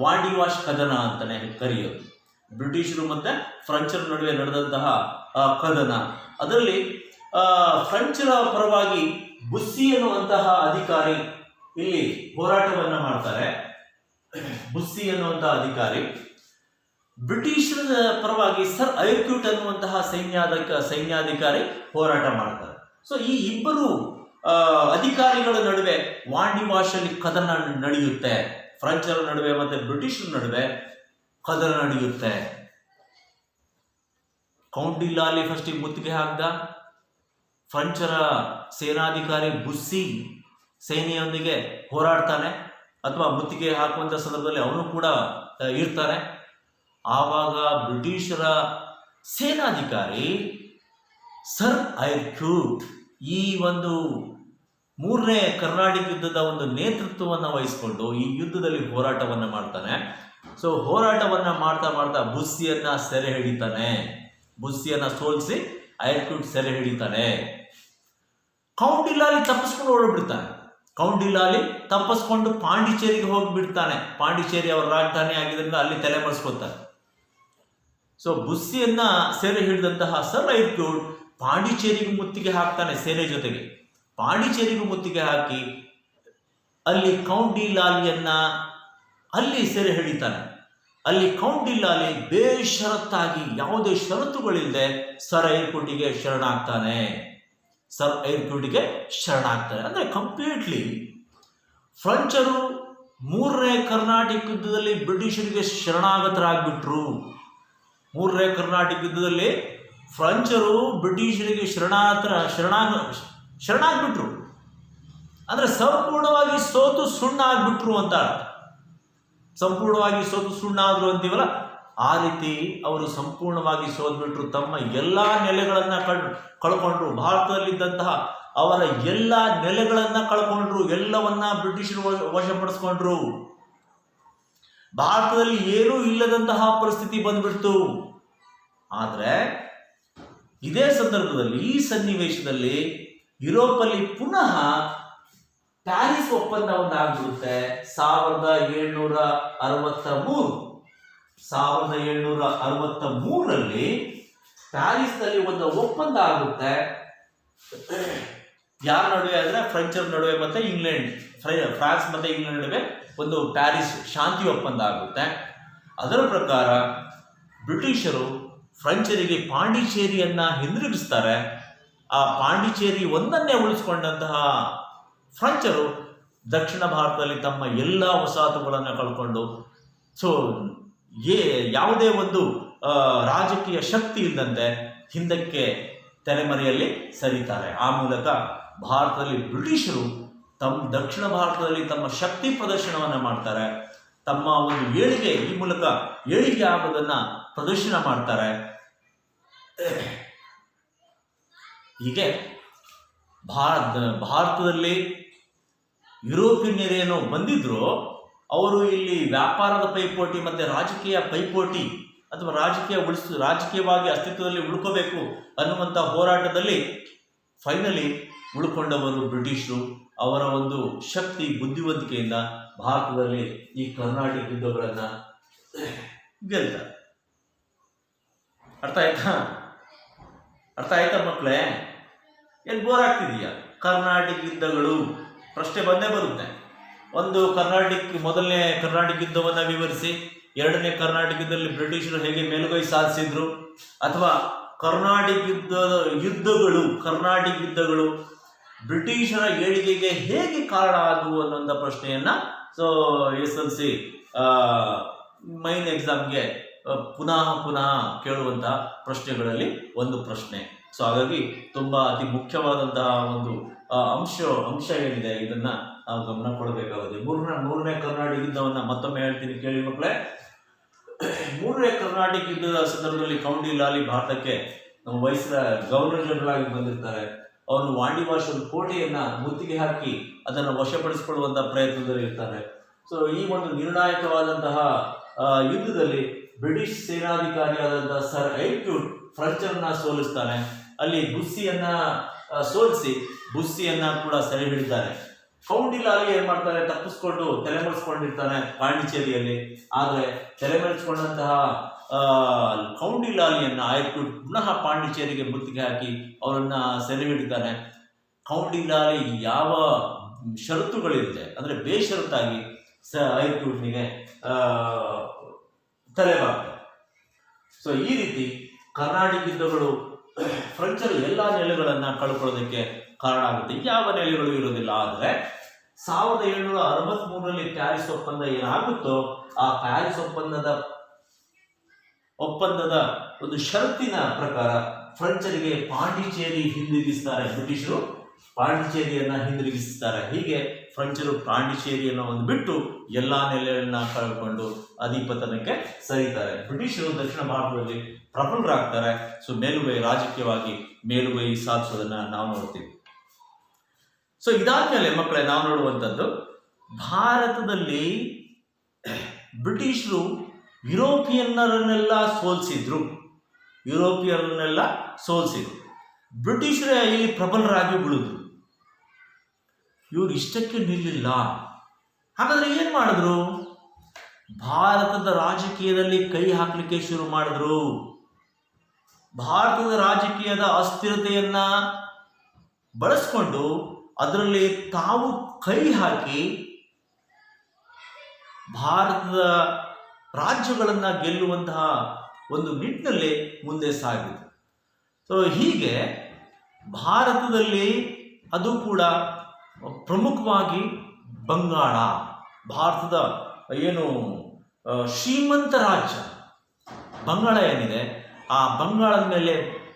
ವಾಂಡಿವಾಶ್ ಕದನ ಅಂತಾನೆ ಕರೆಯೋದು. ಬ್ರಿಟಿಷರು ಮತ್ತೆ ಫ್ರೆಂಚರ ನಡುವೆ ನಡೆದಂತಹ ಕದನ. ಅದರಲ್ಲಿ ಫ್ರೆಂಚರ ಪರವಾಗಿ ಬುಸ್ಸಿ ಎನ್ನುವಂತಹ ಅಧಿಕಾರಿ ಇಲ್ಲಿ ಹೋರಾಟವನ್ನ ಮಾಡ್ತಾರೆ. ಬುಸ್ಸಿ ಎನ್ನುವಂತಹ ಅಧಿಕಾರಿ ಬ್ರಿಟಿಷರ ಪರವಾಗಿ ಸರ್ ಐರ್ಕ್ಯೂಟ್ ಅನ್ನುವಂತಹ ಸೈನ್ಯಾಧಿಕಾರಿ ಹೋರಾಟ ಮಾಡ್ತಾರೆ. ಸೊ ಈ ಇಬ್ಬರು ಅಧಿಕಾರಿಗಳ ನಡುವೆ ವಾಂಡಿವಾಶಲ್ಲಿ ಕದನ ನಡೆಯುತ್ತೆ. ಫ್ರೆಂಚರ ನಡುವೆ ಮತ್ತೆ ಬ್ರಿಟಿಷರ ನಡುವೆ ಕದನ ನಡೆಯುತ್ತೆ. ಕೌಂಟ್ ಡಿ ಲಾಲಿ ಫಸ್ಟಿಗೆ ಮುತ್ತಿಗೆ ಹಾಕ್ದ. ಫ್ರೆಂಚರ ಸೇನಾಧಿಕಾರಿ ಬುಸ್ಸಿ ಸೇನೆಯೊಂದಿಗೆ ಹೋರಾಡ್ತಾನೆ, ಅಥವಾ ಮುತ್ತಿಗೆ ಹಾಕುವಂಥ ಸಂದರ್ಭದಲ್ಲಿ ಅವನು ಕೂಡ ಇರ್ತಾನೆ. ಆವಾಗ ಬ್ರಿಟಿಷರ ಸೇನಾಧಿಕಾರಿ ಸರ್ ಐರ್ಕ್ಯೂಟ್ ಈ ಒಂದು 3ನೇ ಕರ್ನಾಟಕ ಯುದ್ಧದ ಒಂದು ನೇತೃತ್ವವನ್ನು ವಹಿಸಿಕೊಂಡು ಈ ಯುದ್ಧದಲ್ಲಿ ಹೋರಾಟವನ್ನು ಮಾಡ್ತಾನೆ. ಸೊ ಹೋರಾಟವನ್ನು ಮಾಡ್ತಾ ಮಾಡ್ತಾ ಬುಸ್ಸಿಯನ್ನ ಸೆರೆ ಹಿಡಿತಾನೆ. ಬುಸ್ಸಿಯನ್ನ ಸೋಲಿಸಿ ಐರ್ಕ್ಯೂಟ್ ಸೆರೆ ಹಿಡಿತಾನೆ. ಕೌಂಟ್ ಡಿ ಲಾಲಿ ತಪ್ಪಿಸ್ಕೊಂಡು ಓಡಿಬಿಡ್ತಾನೆ. ಕೌಂಟ್ ಡಿ ಲಾಲಿ ತಪ್ಪಿಸ್ಕೊಂಡು ಪಾಂಡಿಚೇರಿಗೆ ಹೋಗಿಬಿಡ್ತಾನೆ. ಪಾಂಡಿಚೇರಿ ಅವರ ರಾಜಧಾನಿ ಆಗಿದ್ದರಿಂದ ಅಲ್ಲಿ ತಲೆಮರೆಸ್ಕೊತಾನೆ. ಸೊ ಬುಸ್ಸಿಯನ್ನ ಸೆರೆ ಹಿಡಿದಂತಹ ಸರ್ ಐರ್ಕ್ಯೂಟ್ ಪಾಂಡಿಚೇರಿಗೂ ಮುತ್ತಿಗೆ ಹಾಕ್ತಾನೆ. ಸೇನೆ ಜೊತೆಗೆ ಪಾಂಡಿಚೇರಿಗೂ ಮುತ್ತಿಗೆ ಹಾಕಿ ಅಲ್ಲಿ ಕೌಂಟ್ ಡಿ ಲಾಲಿಯನ್ನ ಅಲ್ಲಿ ಸೆರೆ ಹಿಡಿತಾನೆ. ಅಲ್ಲಿ ಕೌಂಟ್ ಡಿ ಲಾಲಿ ಬೇಷರತ್ತಾಗಿ ಯಾವುದೇ ಷರತ್ತುಗಳಿಲ್ಲದೆ ಸರ್ ಐರ್ಕ್ಯೂಟಿಗೆ ಶರಣಾಗ್ತಾನೆ. ಸರ್ ಐರ್ಕ್ಯೂಟಿಗೆ ಶರಣಾಗ್ತಾನೆ ಅಂದರೆ ಕಂಪ್ಲೀಟ್ಲಿ ಫ್ರೆಂಚರು 3ನೇ ಕರ್ನಾಟಕ ಯುದ್ಧದಲ್ಲಿ ಬ್ರಿಟಿಷರಿಗೆ ಶರಣಾಗತರಾಗ್ಬಿಟ್ರು. 3ನೇ ಕರ್ನಾಟಕ ಯುದ್ಧದಲ್ಲಿ ಫ್ರೆಂಚರು ಬ್ರಿಟಿಷರಿಗೆ ಶರಣಾಗ್ಬಿಟ್ರು ಅಂದರೆ ಸಂಪೂರ್ಣವಾಗಿ ಸೋತು ಸುಣ್ಣ ಆಗ್ಬಿಟ್ರು ಅಂತ. ಸಂಪೂರ್ಣವಾಗಿ ಸೋತು ಸುಣ್ಣ ಆದ್ರು ಅಂತೀವಲ್ಲ, ಆ ರೀತಿ ಅವರು ಸಂಪೂರ್ಣವಾಗಿ ಸೋತ್ಬಿಟ್ರು. ತಮ್ಮ ಎಲ್ಲ ನೆಲೆಗಳನ್ನು ಕಳ್ಕೊಂಡ್ರು. ಭಾರತದಲ್ಲಿದ್ದಂತಹ ಅವರ ಎಲ್ಲ ನೆಲೆಗಳನ್ನು ಕಳ್ಕೊಂಡ್ರು. ಎಲ್ಲವನ್ನ ಬ್ರಿಟಿಷರು ವಶಪಡಿಸ್ಕೊಂಡ್ರು. ಭಾರತದಲ್ಲಿ ಏನೂ ಇಲ್ಲದಂತಹ ಪರಿಸ್ಥಿತಿ ಬಂದ್ಬಿಡ್ತು. ಆದರೆ ಇದೇ ಸಂದರ್ಭದಲ್ಲಿ ಈ ಸನ್ನಿವೇಶದಲ್ಲಿ ಯುರೋಪಲ್ಲಿ ಪುನಃ ಪ್ಯಾರಿಸ್ ಒಪ್ಪಂದ ಒಂದಾಗ್ಬಿಡುತ್ತೆ. 1763ರಲ್ಲಿ ಪ್ಯಾರಿಸ್ನಲ್ಲಿ ಒಂದು ಒಪ್ಪಂದ ಆಗುತ್ತೆ. ಯಾರ ನಡುವೆ ಅಂದ್ರೆ ಫ್ರೆಂಚರ ನಡುವೆ ಮತ್ತೆ ಫ್ರಾನ್ಸ್ ಮತ್ತೆ ಇಂಗ್ಲೆಂಡ್ ನಡುವೆ ಒಂದು ಪ್ಯಾರಿಸ್ ಶಾಂತಿ ಒಪ್ಪಂದ ಆಗುತ್ತೆ. ಅದರ ಪ್ರಕಾರ ಬ್ರಿಟಿಷರು ಫ್ರೆಂಚರಿಗೆ ಪಾಂಡಿಚೇರಿಯನ್ನ ಹಿಂದಿರುಗಿಸ್ತಾರೆ. ಆ ಪಾಂಡಿಚೇರಿ ಒಂದನ್ನೇ ಉಳಿಸ್ಕೊಂಡಂತಹ ಫ್ರೆಂಚರು ದಕ್ಷಿಣ ಭಾರತದಲ್ಲಿ ತಮ್ಮ ಎಲ್ಲ ವಸಾಹತುಗಳನ್ನು ಕಳ್ಕೊಂಡು ಯಾವುದೇ ಒಂದು ರಾಜಕೀಯ ಶಕ್ತಿ ಇಲ್ಲದಂತೆ ಹಿಂದಕ್ಕೆ ತೆರೆಮರೆಯಲ್ಲಿ ಸರಿತಾರೆ. ಆ ಮೂಲಕ ಭಾರತದಲ್ಲಿ ಬ್ರಿಟಿಷರು ದಕ್ಷಿಣ ಭಾರತದಲ್ಲಿ ತಮ್ಮ ಶಕ್ತಿ ಪ್ರದರ್ಶನವನ್ನು ಮಾಡ್ತಾರೆ. ತಮ್ಮ ಒಂದು ಏಳಿಗೆ ಈ ಮೂಲಕ ಏಳಿಗೆ ಆಗೋದನ್ನ ಪ್ರದರ್ಶನ ಮಾಡ್ತಾರೆ. ಹೀಗೆ ಭಾರತದಲ್ಲಿ ಯುರೋಪಿಯನ್ನರೇನು ಬಂದಿದ್ರು, ಅವರು ಇಲ್ಲಿ ವ್ಯಾಪಾರದ ಪೈಪೋಟಿ ಮತ್ತು ರಾಜಕೀಯ ಪೈಪೋಟಿ ಅಥವಾ ರಾಜಕೀಯವಾಗಿ ಅಸ್ತಿತ್ವದಲ್ಲಿ ಉಳ್ಕೋಬೇಕು ಅನ್ನುವಂಥ ಹೋರಾಟದಲ್ಲಿ ಫೈನಲಿ ಉಳ್ಕೊಂಡವರು ಬ್ರಿಟಿಷರು. ಅವರ ಒಂದು ಶಕ್ತಿ ಬುದ್ಧಿವಂತಿಕೆಯಿಂದ ಭಾರತದಲ್ಲಿ ಈ ಕರ್ನಾಟಕ ಯುದ್ಧಗಳನ್ನು ಗೆಲ್ತಾರೆ. ಅರ್ಥ ಆಯ್ತಾ ಮಕ್ಕಳೇ? ಏನು ಬೋರ್ ಆಗ್ತಿದೆಯಾ? ಕರ್ನಾಟಕ ಯುದ್ಧಗಳು ಪ್ರಶ್ನೆ ಬಂದೇ ಬರುತ್ತೆ. ಮೊದಲನೇ ಕರ್ನಾಟಕ ಯುದ್ಧವನ್ನು ವಿವರಿಸಿ, 2ನೇ ಕರ್ನಾಟಕ ಯುದ್ಧದಲ್ಲಿ ಬ್ರಿಟಿಷರು ಹೇಗೆ ಮೇಲುಗೈ ಸಾಧಿಸಿದ್ರು, ಅಥವಾ ಕರ್ನಾಟಕ ಯುದ್ಧಗಳು ಬ್ರಿಟಿಷರ ಏಳಿಗೆಗೆ ಹೇಗೆ ಕಾರಣ ಆದವು ಅನ್ನುವಂಥ ಪ್ರಶ್ನೆಯನ್ನ SLC ಮೈನ್ ಎಕ್ಸಾಮ್ಗೆ ಪುನಃ ಕೇಳುವಂತಹ ಪ್ರಶ್ನೆಗಳಲ್ಲಿ ಒಂದು ಪ್ರಶ್ನೆ. ಸೊ ಹಾಗಾಗಿ ತುಂಬಾ ಅತಿ ಮುಖ್ಯವಾದಂತಹ ಒಂದು ಅಂಶ ಏನಿದೆ ಇದನ್ನ ನಾವು ಗಮನ ಕೊಡಬೇಕಾಗುತ್ತೆ. 3ನೇ ಕರ್ನಾಟಕ ಯುದ್ಧವನ್ನ ಮತ್ತೊಮ್ಮೆ ಹೇಳ್ತೀನಿ, ಕೇಳಿ ಮಕ್ಕಳೇ. 3ನೇ ಕರ್ನಾಟಕ ಯುದ್ಧದ ಸಂದರ್ಭದಲ್ಲಿ ಕೌಂಟ್ ಡಿ ಲಾಲಿ ಭಾರತಕ್ಕೆ ಗವರ್ನರ್ ಜನರಲ್ ಆಗಿ ಬಂದಿರ್ತಾರೆ. ಅವನು ವಾಂಡಿವಾಶಲ್ ಕೋಟೆಯನ್ನ ಮುತ್ತಿಗೆ ಹಾಕಿ ಅದನ್ನು ವಶಪಡಿಸಿಕೊಳ್ಳುವಂತಹ ಪ್ರಯತ್ನದಲ್ಲಿ ಇರ್ತಾರೆ. ಸೊ ಈ ಒಂದು ನಿರ್ಣಾಯಕವಾದಂತಹ ಯುದ್ಧದಲ್ಲಿ ಬ್ರಿಟಿಷ್ ಸೇನಾಧಿಕಾರಿಯಾದಂತಹ ಸರ್ ಐರ್ಕ್ಯೂಟ್ ಫ್ರೆಂಚರನ್ನ ಸೋಲಿಸ್ತಾನೆ. ಅಲ್ಲಿ ಬುಸ್ಸಿಯನ್ನ ಸೋಲಿಸಿ ಬುಸ್ಸಿಯನ್ನ ಕೂಡ ಸೆರೆ ಹಿಡಿತಾರೆ. ಕೌಂಟ್ ಡಿ ಲಾಲಿ ಏನ್ ಮಾಡ್ತಾರೆ, ತಪ್ಪಿಸ್ಕೊಂಡು ತಲೆಮರೆಸ್ಕೊಂಡಿರ್ತಾನೆ ಪಾಂಡಿಚೇರಿಯಲ್ಲಿ. ಆದರೆ ತಲೆಮರೆಸ್ಕೊಂಡಂತಹ ಕೌಂಟ್ ಡಿ ಲಾಲಿಯನ್ನ ಐರ್ಕ್ಯೂಟ್ ಪುನಃ ಪಾಂಡಿಚೇರಿಗೆ ಮುತ್ತಿಗೆ ಹಾಕಿ ಅವರನ್ನ ಸೆರೆ ಹಿಡಿತಾನೆ. ಕೌಂಟ್ ಡಿ ಲಾಲಿ ಯಾವ ಷರತ್ತುಗಳಿರುತ್ತೆ ಅಂದ್ರೆ ಬೇಷರತ್ತಾಗಿ ಐರ್ಕ್ಯೂಟ್ನಿಗೆ ತಲೆಬಾಗ್ತಾರೆ. ಸೊ ಈ ರೀತಿ ಕರ್ನಾಟಿಕ್ ಯುದ್ಧಗಳು ಫ್ರೆಂಚರು ಎಲ್ಲ ನೆಲೆಗಳನ್ನು ಕಳ್ಕೊಳ್ಳೋದಕ್ಕೆ ಕಾರಣ ಆಗುತ್ತೆ. ಯಾವ ನೆಲೆಗಳು ಇರೋದಿಲ್ಲ. ಆದರೆ 1763ರಲ್ಲಿ ಪ್ಯಾರಿಸ್ ಒಪ್ಪಂದ ಏನಾಗುತ್ತೋ ಆ ಪ್ಯಾರಿಸ್ ಒಪ್ಪಂದದ ಒಂದು ಷರತ್ತಿನ ಪ್ರಕಾರ ಫ್ರೆಂಚರಿಗೆ ಪಾಂಡಿಚೇರಿ ಹಿಂದಿರುಗಿಸ್ತಾರೆ. ಬ್ರಿಟಿಷರು ಪಾಂಡಿಚೇರಿಯನ್ನ ಹಿಂದಿರುಗಿಸ್ತಾರೆ. ಹೀಗೆ ಫ್ರೆಂಚರು ಪಾಂಡಿಚೇರಿಯನ್ನು ಒಂದು ಬಿಟ್ಟು ಎಲ್ಲಾ ನೆಲೆಗಳನ್ನ ಕಳ್ಕೊಂಡು ಅಧಿಪತನಕ್ಕೆ ಸರಿತಾರೆ. ಬ್ರಿಟಿಷರು ದಕ್ಷಿಣ ಭಾರತದಲ್ಲಿ ಪ್ರಬಲರಾಗ್ತಾರೆ. ಸೊ ಮೇಲುಗೈ ರಾಜಕೀಯವಾಗಿ ಮೇಲುಗೈ ಸಾಧಿಸೋದನ್ನ ನಾವು ನೋಡ್ತೀವಿ. ಸೊ ಇದಾದ್ಮೇಲೆ ಮಕ್ಕಳೇ ನಾವು ನೋಡುವಂಥದ್ದು, ಭಾರತದಲ್ಲಿ ಬ್ರಿಟಿಷರು ಯುರೋಪಿಯನ್ನರನ್ನೆಲ್ಲ ಸೋಲಿಸಿದ್ರು. ಬ್ರಿಟಿಷರೇ ಇಲ್ಲಿ ಪ್ರಬಲರಾಗಿ ಬಿಡುದ್ರು. ಇವರು ಇಷ್ಟಕ್ಕೆ ನಿಲ್ಲಿಲ್ಲ. ಹಾಗಾದ್ರೆ ಏನ್ ಮಾಡಿದ್ರು? ಭಾರತದ ರಾಜಕೀಯದಲ್ಲಿ ಕೈ ಹಾಕಲಿಕ್ಕೆ ಶುರು ಮಾಡಿದ್ರು. ಭಾರತದ ರಾಜಕೀಯದ ಅಸ್ಥಿರತೆಯನ್ನ ಬಳಸ್ಕೊಂಡು ಅದರಲ್ಲಿ ತಾವು ಕೈ ಹಾಕಿ ಭಾರತದ ರಾಜ್ಯಗಳನ್ನ ಗೆಲ್ಲುವಂತಹ ಒಂದು ನಿಟ್ಟಿನಲ್ಲಿ ಮುಂದೆ ಸಾಗಿತು. ಸೊ ಹೀಗೆ ಭಾರತದಲ್ಲಿ ಅದು ಕೂಡ ಪ್ರಮುಖವಾಗಿ ಬಂಗಾಳ, ಭಾರತದ ಏನು ಶ್ರೀಮಂತ ರಾಜ್ಯ ಬಂಗಾಳ ಏನಿದೆ, ಆ ಬಂಗಾಳದ ಮೇಲೆ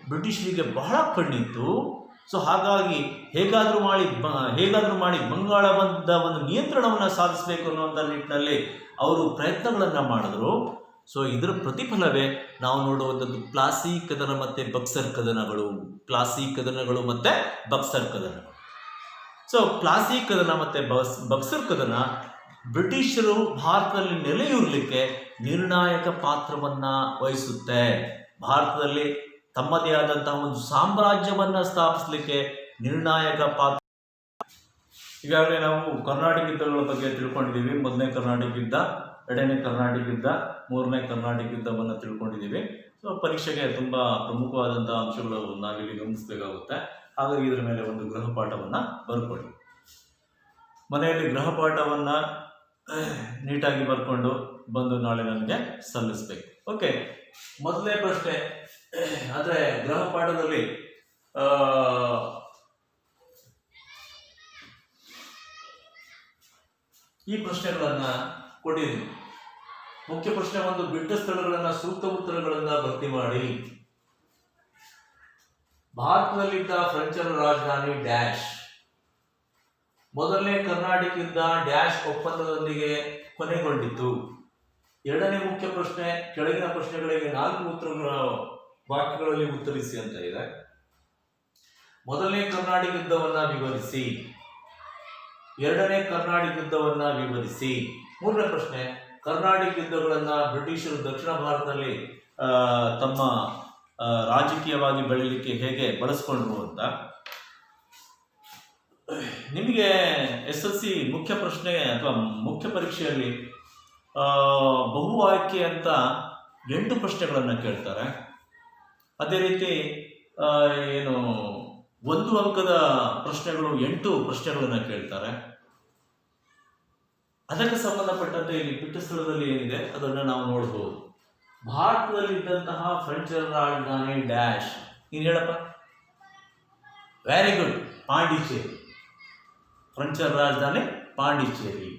ಬ್ರಿಟಿಷರಿಗೆ ಬಹಳ ಕಣ್ಣಿತ್ತು. ಸೊ ಹಾಗಾಗಿ ಹೇಗಾದರೂ ಮಾಡಿ ಬಂಗಾಳದ ಒಂದು ನಿಯಂತ್ರಣವನ್ನು ಸಾಧಿಸಬೇಕು ಅನ್ನುವಂಥ ನಿಟ್ಟಿನಲ್ಲಿ ಅವರು ಪ್ರಯತ್ನಗಳನ್ನು ಮಾಡಿದ್ರು. ಸೊ ಇದರ ಪ್ರತಿಫಲವೇ ನಾವು ನೋಡುವಂಥದ್ದು ಪ್ಲಾಸಿ ಕದನ ಮತ್ತು ಬಕ್ಸರ್ ಕದನಗಳು. ಸೊ ಪ್ಲಾಸಿ ಕದನ ಮತ್ತು ಬಕ್ಸರ್ ಕದನ ಬ್ರಿಟಿಷರು ಭಾರತದಲ್ಲಿ ನೆಲೆಯೂರಲಿಕ್ಕೆ ನಿರ್ಣಾಯಕ ಪಾತ್ರವನ್ನು ವಹಿಸುತ್ತೆ. ಭಾರತದಲ್ಲಿ ತಮ್ಮದೇ ಆದಂತಹ ಒಂದು ಸಾಮ್ರಾಜ್ಯವನ್ನು ಸ್ಥಾಪಿಸಲಿಕ್ಕೆ ನಿರ್ಣಾಯಕ ಪಾತ್ರ. ಈಗಾಗಲೇ ನಾವು ಕರ್ನಾಟಕ ಯುದ್ಧಗಳ ಬಗ್ಗೆ ತಿಳ್ಕೊಂಡಿದ್ದೀವಿ. ಮೊದಲನೇ ಕರ್ನಾಟಕ ಯುದ್ಧ, ಎರಡನೇ ಕರ್ನಾಟಕ ಯುದ್ಧ, ಮೂರನೇ ಕರ್ನಾಟಕ ಯುದ್ಧವನ್ನು ತಿಳ್ಕೊಂಡಿದ್ದೀವಿ. ಸೊ ಪರೀಕ್ಷೆಗೆ ತುಂಬ ಪ್ರಮುಖವಾದಂತಹ ಅಂಶಗಳು ನಾವಿಲ್ಲಿ ಗಮನಿಸಬೇಕಾಗುತ್ತೆ. ಹಾಗಾಗಿ ಇದರ ಮೇಲೆ ಒಂದು ಗೃಹಪಾಠವನ್ನು ಬರ್ಕೊಳ್ಳಿ. ಮನೆಯಲ್ಲಿ ಗೃಹಪಾಠವನ್ನು ನೀಟಾಗಿ ಬರ್ಕೊಂಡು ಬಂದು ನಾಳೆ ನನಗೆ ಸಲ್ಲಿಸಬೇಕು. ಓಕೆ, ಮೊದಲನೇ ಪ್ರಶ್ನೆ ಆದರೆ ಗೃಹಪಾಠದಲ್ಲಿ ಈ ಪ್ರಶ್ನೆಗಳನ್ನ ಕೊಟ್ಟಿದ್ದೀನಿ. ಮುಖ್ಯ ಪ್ರಶ್ನೆ ಒಂದು, ಬಿಟ್ಟ ಸ್ಥಳಗಳನ್ನ ಸೂಕ್ತ ಉತ್ತರಗಳನ್ನ ಭರ್ತಿ ಮಾಡಿ. ಭಾರತದಲ್ಲಿದ್ದ ಫ್ರೆಂಚರ ರಾಜಧಾನಿ ಡ್ಯಾಶ್. ಮೊದಲನೇ ಕರ್ನಾಟಕ ಯುದ್ಧ ಡ್ಯಾಶ್ ಒಪ್ಪಂದದೊಂದಿಗೆ ಕೊನೆಗೊಂಡಿತು. ಎರಡನೇ ಮುಖ್ಯ ಪ್ರಶ್ನೆ, ಕೆಳಗಿನ ಪ್ರಶ್ನೆಗಳಿಗೆ 4 ಉತ್ತರಗಳ ವಾಕ್ಯಗಳಲ್ಲಿ ಉತ್ತರಿಸಿ ಅಂತ ಇದೆ. ಮೊದಲನೇ ಕರ್ನಾಟಕ ಯುದ್ಧವನ್ನ ವಿವರಿಸಿ. ಎರಡನೇ ಕರ್ನಾಟಕ ಯುದ್ಧವನ್ನ ವಿವರಿಸಿ. ಮೂರನೇ ಪ್ರಶ್ನೆ, ಕರ್ನಾಟಕ ಯುದ್ಧಗಳನ್ನ ಬ್ರಿಟಿಷರು ದಕ್ಷಿಣ ಭಾರತದಲ್ಲಿ ತಮ್ಮ ರಾಜಕೀಯವಾಗಿ ಬೆಳೀಲಿಕ್ಕೆ ಹೇಗೆ ಬಳಸ್ಕೊಂಡ್ರು ಅಂತ. ನಿಮಗೆ SSLC ಮುಖ್ಯ ಪ್ರಶ್ನೆ ಅಥವಾ ಮುಖ್ಯ ಪರೀಕ್ಷೆಯಲ್ಲಿ ಬಹು ಆಯ್ಕೆ ಅಂತ 8 ಪ್ರಶ್ನೆಗಳನ್ನು ಕೇಳ್ತಾರೆ. ಅದೇ ರೀತಿ ಏನು 1 ಅಂಕದ ಪ್ರಶ್ನೆಗಳು 8 ಪ್ರಶ್ನೆಗಳನ್ನು ಕೇಳ್ತಾರೆ. ಅದಕ್ಕೆ ಸಂಬಂಧಪಟ್ಟಂತೆ ಇಲ್ಲಿ ಬಿಟ್ಟ ಸ್ಥಳದಲ್ಲಿ ಏನಿದೆ ಅದನ್ನು ನಾವು ನೋಡಬಹುದು. ಭಾರತದಲ್ಲಿ ಇದ್ದಂತಹ ಫ್ರೆಂಚರ ರಾಜಧಾನಿ ಡ್ಯಾಶ್. ನೀನು ಹೇಳಪ್ಪ. Very good, Pondicherry. ಫ್ರೆಂಚರ ರಾಜಧಾನಿ ಪಾಂಡಿಚೇರಿ.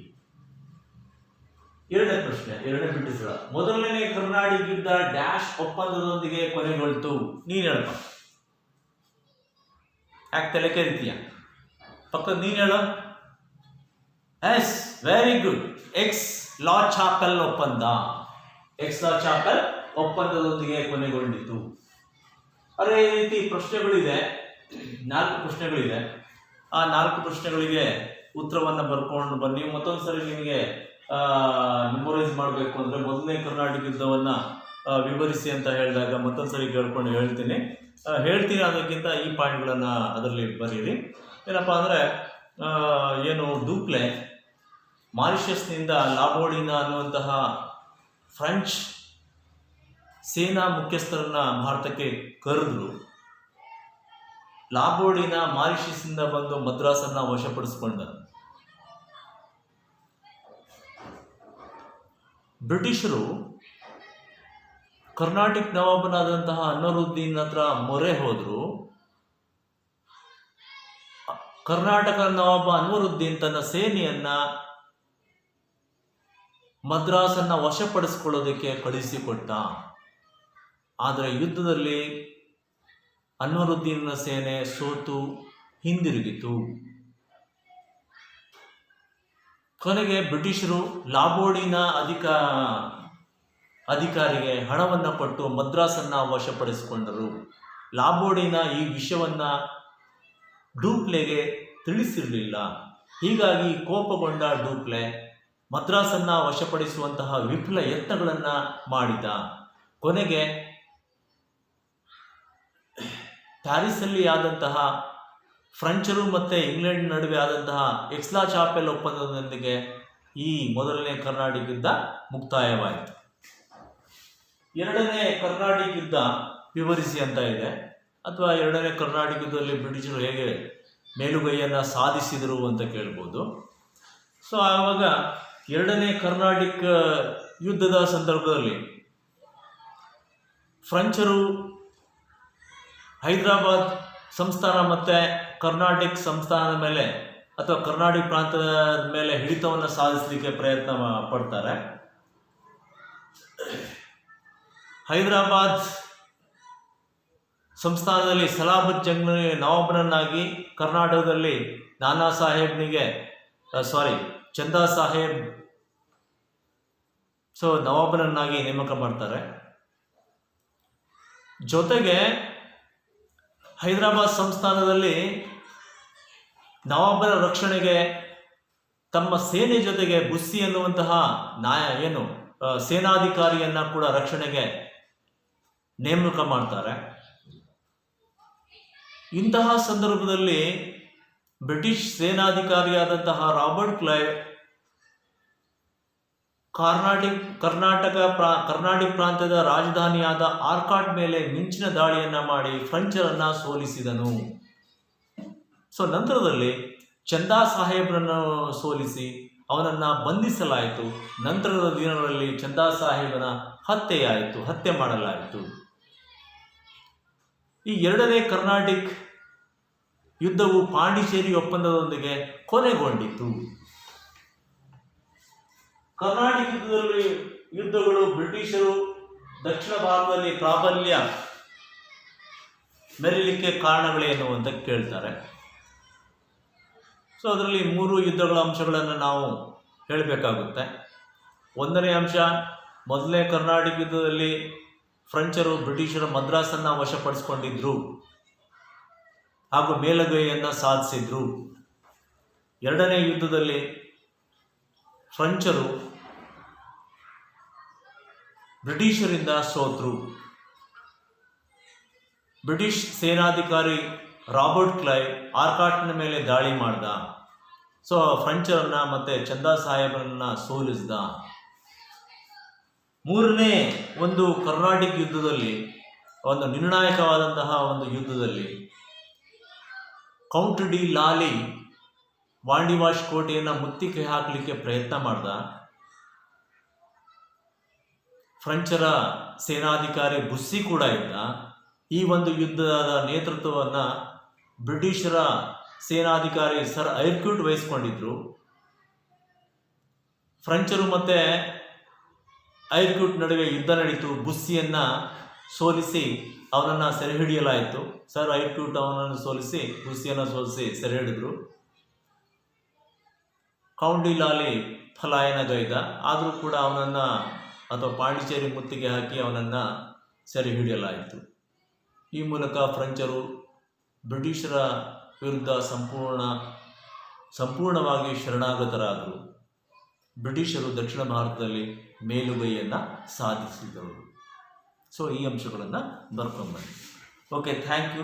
ಎರಡನೇ ಪ್ರಶ್ನೆ, ಎರಡನೇ ಬಿಟ್ಟ ಸ್ಥಳ, ಮೊದಲನೇ ಕರ್ನಾಟಕ ಯುದ್ಧ ಡ್ಯಾಶ್ ಒಪ್ಪಂದದೊಂದಿಗೆ ಕೊನೆಗೊಳ್ತು. ನೀನು ಹೇಳಪ್ಪ. ಯಾಕೆ ತಲೆ ಕೆರಿತೀಯ? ಪಕ್ಕ ನೀನು ಹೇಳ. Yes, very good. Aix la Chapelle ಒಪ್ಪಂದ. ಒಪ್ಪಂದದೊಂದಿಗೆ ಕೊನೆಗೊಂಡಿತು. ಅದೇ ರೀತಿ ಪ್ರಶ್ನೆಗಳಿದೆ, 4 ಪ್ರಶ್ನೆಗಳಿದೆ. ಆ 4 ಪ್ರಶ್ನೆಗಳಿಗೆ ಉತ್ತರವನ್ನು ಬರ್ಕೊಂಡು ಬನ್ನಿ. ಮತ್ತೊಂದು ಸರಿ ನಿಮಗೆ ಮೆಮೊರೈಸ್ ಮಾಡಬೇಕು ಅಂದರೆ ಮೊದಲನೇ ಕರ್ನಾಟಕ ಯುದ್ಧವನ್ನು ವಿವರಿಸಿ ಅಂತ ಹೇಳಿದಾಗ ಮತ್ತೊಂದು ಸರಿ ಕೇಳ್ಕೊಂಡು ಹೇಳ್ತೀನಿ. ಅದಕ್ಕಿಂತ ಈ ಪಾಯಿಂಟ್ಗಳನ್ನು ಅದರಲ್ಲಿ ಬರೀರಿ. ಏನಪ್ಪ ಅಂದರೆ ಏನು ಡೂಪ್ಲೆ ಮಾರಿಷಸ್ನಿಂದ ಲಾಬೋಡಿನಾ ಅನ್ನುವಂತಹ ಫ್ರೆಂಚ್ ಸೇನಾ ಮುಖ್ಯಸ್ಥರನ್ನ ಭಾರತಕ್ಕೆ ಕರೆದ್ರು. ಲಾಬೋಡಿನಾ ಮಾರಿಷಸ್ನಿಂದ ಬಂದು ಮದ್ರಾಸನ್ನ ವಶಪಡಿಸಿಕೊಂಡ. ಬ್ರಿಟಿಷರು ಕರ್ನಾಟಕ ನವಾಬನಾದಂತಹ ಅನ್ವರುದ್ದೀನ್ ಹತ್ರ ಮೊರೆ ಹೋದ್ರು. ಕರ್ನಾಟಕ ನವಾಬ ಅನ್ವರುದ್ದೀನ್ ತನ್ನ ಸೇನೆಯನ್ನ ಮದ್ರಾಸನ್ನ ವಶಪಡಿಸಿಕೊಳ್ಳೋದಕ್ಕೆ ಕಳಿಸಿಕೊಟ್ಟ. ಆದರೆ ಯುದ್ಧದಲ್ಲಿ ಅನ್ವರುದ್ದೀನ್ನ ಸೇನೆ ಸೋತು ಹಿಂದಿರುಗಿತು. ಕೊನೆಗೆ ಬ್ರಿಟಿಷರು ಲಾಬೋಡಿನ ಅಧಿಕಾರಿಗೆ ಹಣವನ್ನು ಕೊಟ್ಟು ಮದ್ರಾಸನ್ನ ವಶಪಡಿಸಿಕೊಂಡರು. ಲಾಬೋಡಿನ ಈ ವಿಷಯವನ್ನ ಡೂಪ್ಲೆಗೆ ತಿಳಿಸಿರಲಿಲ್ಲ. ಹೀಗಾಗಿ ಕೋಪಗೊಂಡ ಡೂಪ್ಲೆ ಮದ್ರಾಸನ್ನ ವಶಪಡಿಸುವಂತಹ ವಿಫಲ ಯತ್ನಗಳನ್ನು ಮಾಡಿದ. ಕೊನೆಗೆ ಪ್ಯಾರಿಸಲ್ಲಿ ಆದಂತಹ ಫ್ರೆಂಚರು ಮತ್ತು ಇಂಗ್ಲೆಂಡ್ ನಡುವೆ ಆದಂತಹ ಎಕ್ಸ್ಲಾ ಚಾಪೆಲ್ ಒಪ್ಪಂದದೊಂದಿಗೆ ಈ ಮೊದಲನೇ ಕರ್ನಾಟಕ ಯುದ್ಧ ಮುಕ್ತಾಯವಾಯಿತು. ಎರಡನೇ ಕರ್ನಾಟಕ ಯುದ್ಧ ವಿವರಿಸಿ ಅಂತ ಇದೆ, ಅಥವಾ ಎರಡನೇ ಕರ್ನಾಟಕ ಯುದ್ಧದಲ್ಲಿ ಬ್ರಿಟಿಷರು ಹೇಗೆ ಮೇಲುಗೈಯನ್ನು ಸಾಧಿಸಿದರು ಅಂತ ಕೇಳ್ಬೋದು. ಸೊ ಆವಾಗ ಎರಡನೇ ಕರ್ನಾಟಕ ಯುದ್ಧದ ಸಂದರ್ಭದಲ್ಲಿ ಫ್ರೆಂಚರು ಹೈದರಾಬಾದ್ ಸಂಸ್ಥಾನ ಮತ್ತು ಕರ್ನಾಟಕ ಸಂಸ್ಥಾನದ ಮೇಲೆ ಅಥವಾ ಕರ್ನಾಟಕ ಪ್ರಾಂತದ ಮೇಲೆ ಹಿಡಿತವನ್ನು ಸಾಧಿಸಲಿಕ್ಕೆ ಪ್ರಯತ್ನ ಪಡ್ತಾರೆ. ಹೈದರಾಬಾದ್ ಸಂಸ್ಥಾನದಲ್ಲಿ ಸಲಾಬತ್ ಜಂಗ್ ನವಾಬನನ್ನಾಗಿ, ಕರ್ನಾಟಕದಲ್ಲಿ ಚಂದಾ ಸಾಹೇಬ್ ನವಾಬನನ್ನಾಗಿ ನೇಮಕ ಮಾಡ್ತಾರೆ. ಜೊತೆಗೆ ಹೈದರಾಬಾದ್ ಸಂಸ್ಥಾನದಲ್ಲಿ ನವಾಬನ ರಕ್ಷಣೆಗೆ ತಮ್ಮ ಸೇನೆ ಜೊತೆಗೆ ಬುಸ್ಸಿ ಎನ್ನುವಂತಹ ಸೇನಾಧಿಕಾರಿಯನ್ನ ಕೂಡ ರಕ್ಷಣೆಗೆ ನೇಮಕ ಮಾಡ್ತಾರೆ. ಇಂತಹ ಸಂದರ್ಭದಲ್ಲಿ ಬ್ರಿಟಿಷ್ ಸೇನಾಧಿಕಾರಿಯಾದಂತಹ ರಾಬರ್ಟ್ ಕ್ಲೈವ್ ಕರ್ನಾಟಕ ಪ್ರಾಂತ್ಯದ ರಾಜಧಾನಿಯಾದ ಆರ್ಕಾಟ್ ಮೇಲೆ ಮಿಂಚಿನ ದಾಳಿಯನ್ನ ಮಾಡಿ ಫ್ರೆಂಚರನ್ನ ಸೋಲಿಸಿದನು. ನಂತರದಲ್ಲಿ ಚಂದಾ ಸಾಹೇಬ್ರನ್ನು ಸೋಲಿಸಿ ಅವನನ್ನ ಬಂಧಿಸಲಾಯಿತು. ನಂತರದ ದಿನಗಳಲ್ಲಿ ಚಂದಾ ಸಾಹೇಬನ ಹತ್ಯೆ ಮಾಡಲಾಯಿತು. ಈ ಎರಡನೇ ಕರ್ನಾಟಕ ಯುದ್ಧವು ಪಾಂಡಿಚೇರಿ ಒಪ್ಪಂದದೊಂದಿಗೆ ಕೊನೆಗೊಂಡಿತು. ಕರ್ನಾಟಕ ಯುದ್ಧಗಳು ಬ್ರಿಟಿಷರು ದಕ್ಷಿಣ ಭಾರತದಲ್ಲಿ ಪ್ರಾಬಲ್ಯ ಮೆರೀಲಿಕ್ಕೆ ಕಾರಣಗಳೇನು ಅಂತ ಕೇಳ್ತಾರೆ. ಅದರಲ್ಲಿ 3 ಯುದ್ಧಗಳ ಅಂಶಗಳನ್ನು ನಾವು ಹೇಳಬೇಕಾಗುತ್ತೆ. ಒಂದನೇ ಅಂಶ, ಮೊದಲನೇ ಕರ್ನಾಟಕ ಯುದ್ಧದಲ್ಲಿ ಫ್ರೆಂಚರು ಬ್ರಿಟಿಷರ ಮದ್ರಾಸನ್ನು ವಶಪಡಿಸಿಕೊಂಡಿದ್ರು ಹಾಗೂ ಮೇಲುಗೈಯನ್ನು ಸಾಧಿಸಿದ್ರು. ಎರಡನೇ ಯುದ್ಧದಲ್ಲಿ ಫ್ರೆಂಚರು ಬ್ರಿಟಿಷರಿಂದ ಸೋತರು. ಬ್ರಿಟಿಷ್ ಸೇನಾಧಿಕಾರಿ ರಾಬರ್ಟ್ ಕ್ಲೈವ್ ಆರ್ಕಾಟ್ನ ಮೇಲೆ ದಾಳಿ ಮಾಡ್ದ. ಫ್ರೆಂಚರನ್ನ ಮತ್ತೆ ಚಂದಾ ಸಾಹೇಬರನ್ನ ಸೋಲಿಸಿದ. ಮೂರನೇ ಒಂದು ಕರ್ನಾಟಕ ಯುದ್ಧದಲ್ಲಿ, ಒಂದು ನಿರ್ಣಾಯಕವಾದಂತಹ ಒಂದು ಯುದ್ಧದಲ್ಲಿ ಕೌಂಟ್ ಡಿ ಲಾಲಿ ವಾಂಡಿವಾಶ್ ಕೋಟೆಯನ್ನು ಮುತ್ತಿಗೆ ಹಾಕಲಿಕ್ಕೆ ಪ್ರಯತ್ನ ಮಾಡ್ದ. ಫ್ರೆಂಚರ ಸೇನಾಧಿಕಾರಿ ಬುಸ್ಸಿ ಕೂಡ ಇದ್ದ. ಈ ಒಂದು ಯುದ್ಧದ ನೇತೃತ್ವವನ್ನು ಬ್ರಿಟಿಷರ ಸೇನಾಧಿಕಾರಿ ಸರ್ ಐರ್ಕ್ಯೂಟ್ ವಹಿಸಿಕೊಂಡಿದ್ರು. ಫ್ರೆಂಚರು ಮತ್ತೆ ಐರ್ಕ್ಯೂಟ್ ನಡುವೆ ಯುದ್ಧ ನಡೀತು. ಬುಸ್ಸಿಯನ್ನ ಸೋಲಿಸಿ ಅವನನ್ನು ಸೆರೆ ಹಿಡಿಯಲಾಯಿತು. ಸರ್ ಐರ್ಕ್ಯೂಟ್ ಅವನನ್ನು ಸೋಲಿಸಿ ಬುಸ್ಸಿಯನ್ನು ಸೋಲಿಸಿ ಸೆರೆ ಹಿಡಿದ್ರು. ಕೌಂಟ್ ಡಿ ಲಾಲಿ ಪಲಾಯನಗೈದ. ಆದರೂ ಕೂಡ ಅವನನ್ನು ಅಥವಾ ಪಾಂಡಿಚೇರಿ ಮುತ್ತಿಗೆ ಹಾಕಿ ಅವನನ್ನು ಸೆರೆ ಹಿಡಿಯಲಾಯಿತು. ಈ ಮೂಲಕ ಫ್ರೆಂಚರು ಬ್ರಿಟಿಷರ ವಿರುದ್ಧ ಸಂಪೂರ್ಣವಾಗಿ ಶರಣಾಗತರಾದರು. ಬ್ರಿಟಿಷರು ದಕ್ಷಿಣ ಭಾರತದಲ್ಲಿ ಮೇಲುಗೈಯನ್ನು ಸಾಧಿಸಿದರು. ಈ ಅಂಶಗಳನ್ನು ಬರ್ಕೊಂಡ್ಬನ್ನಿ. Okay, thank you.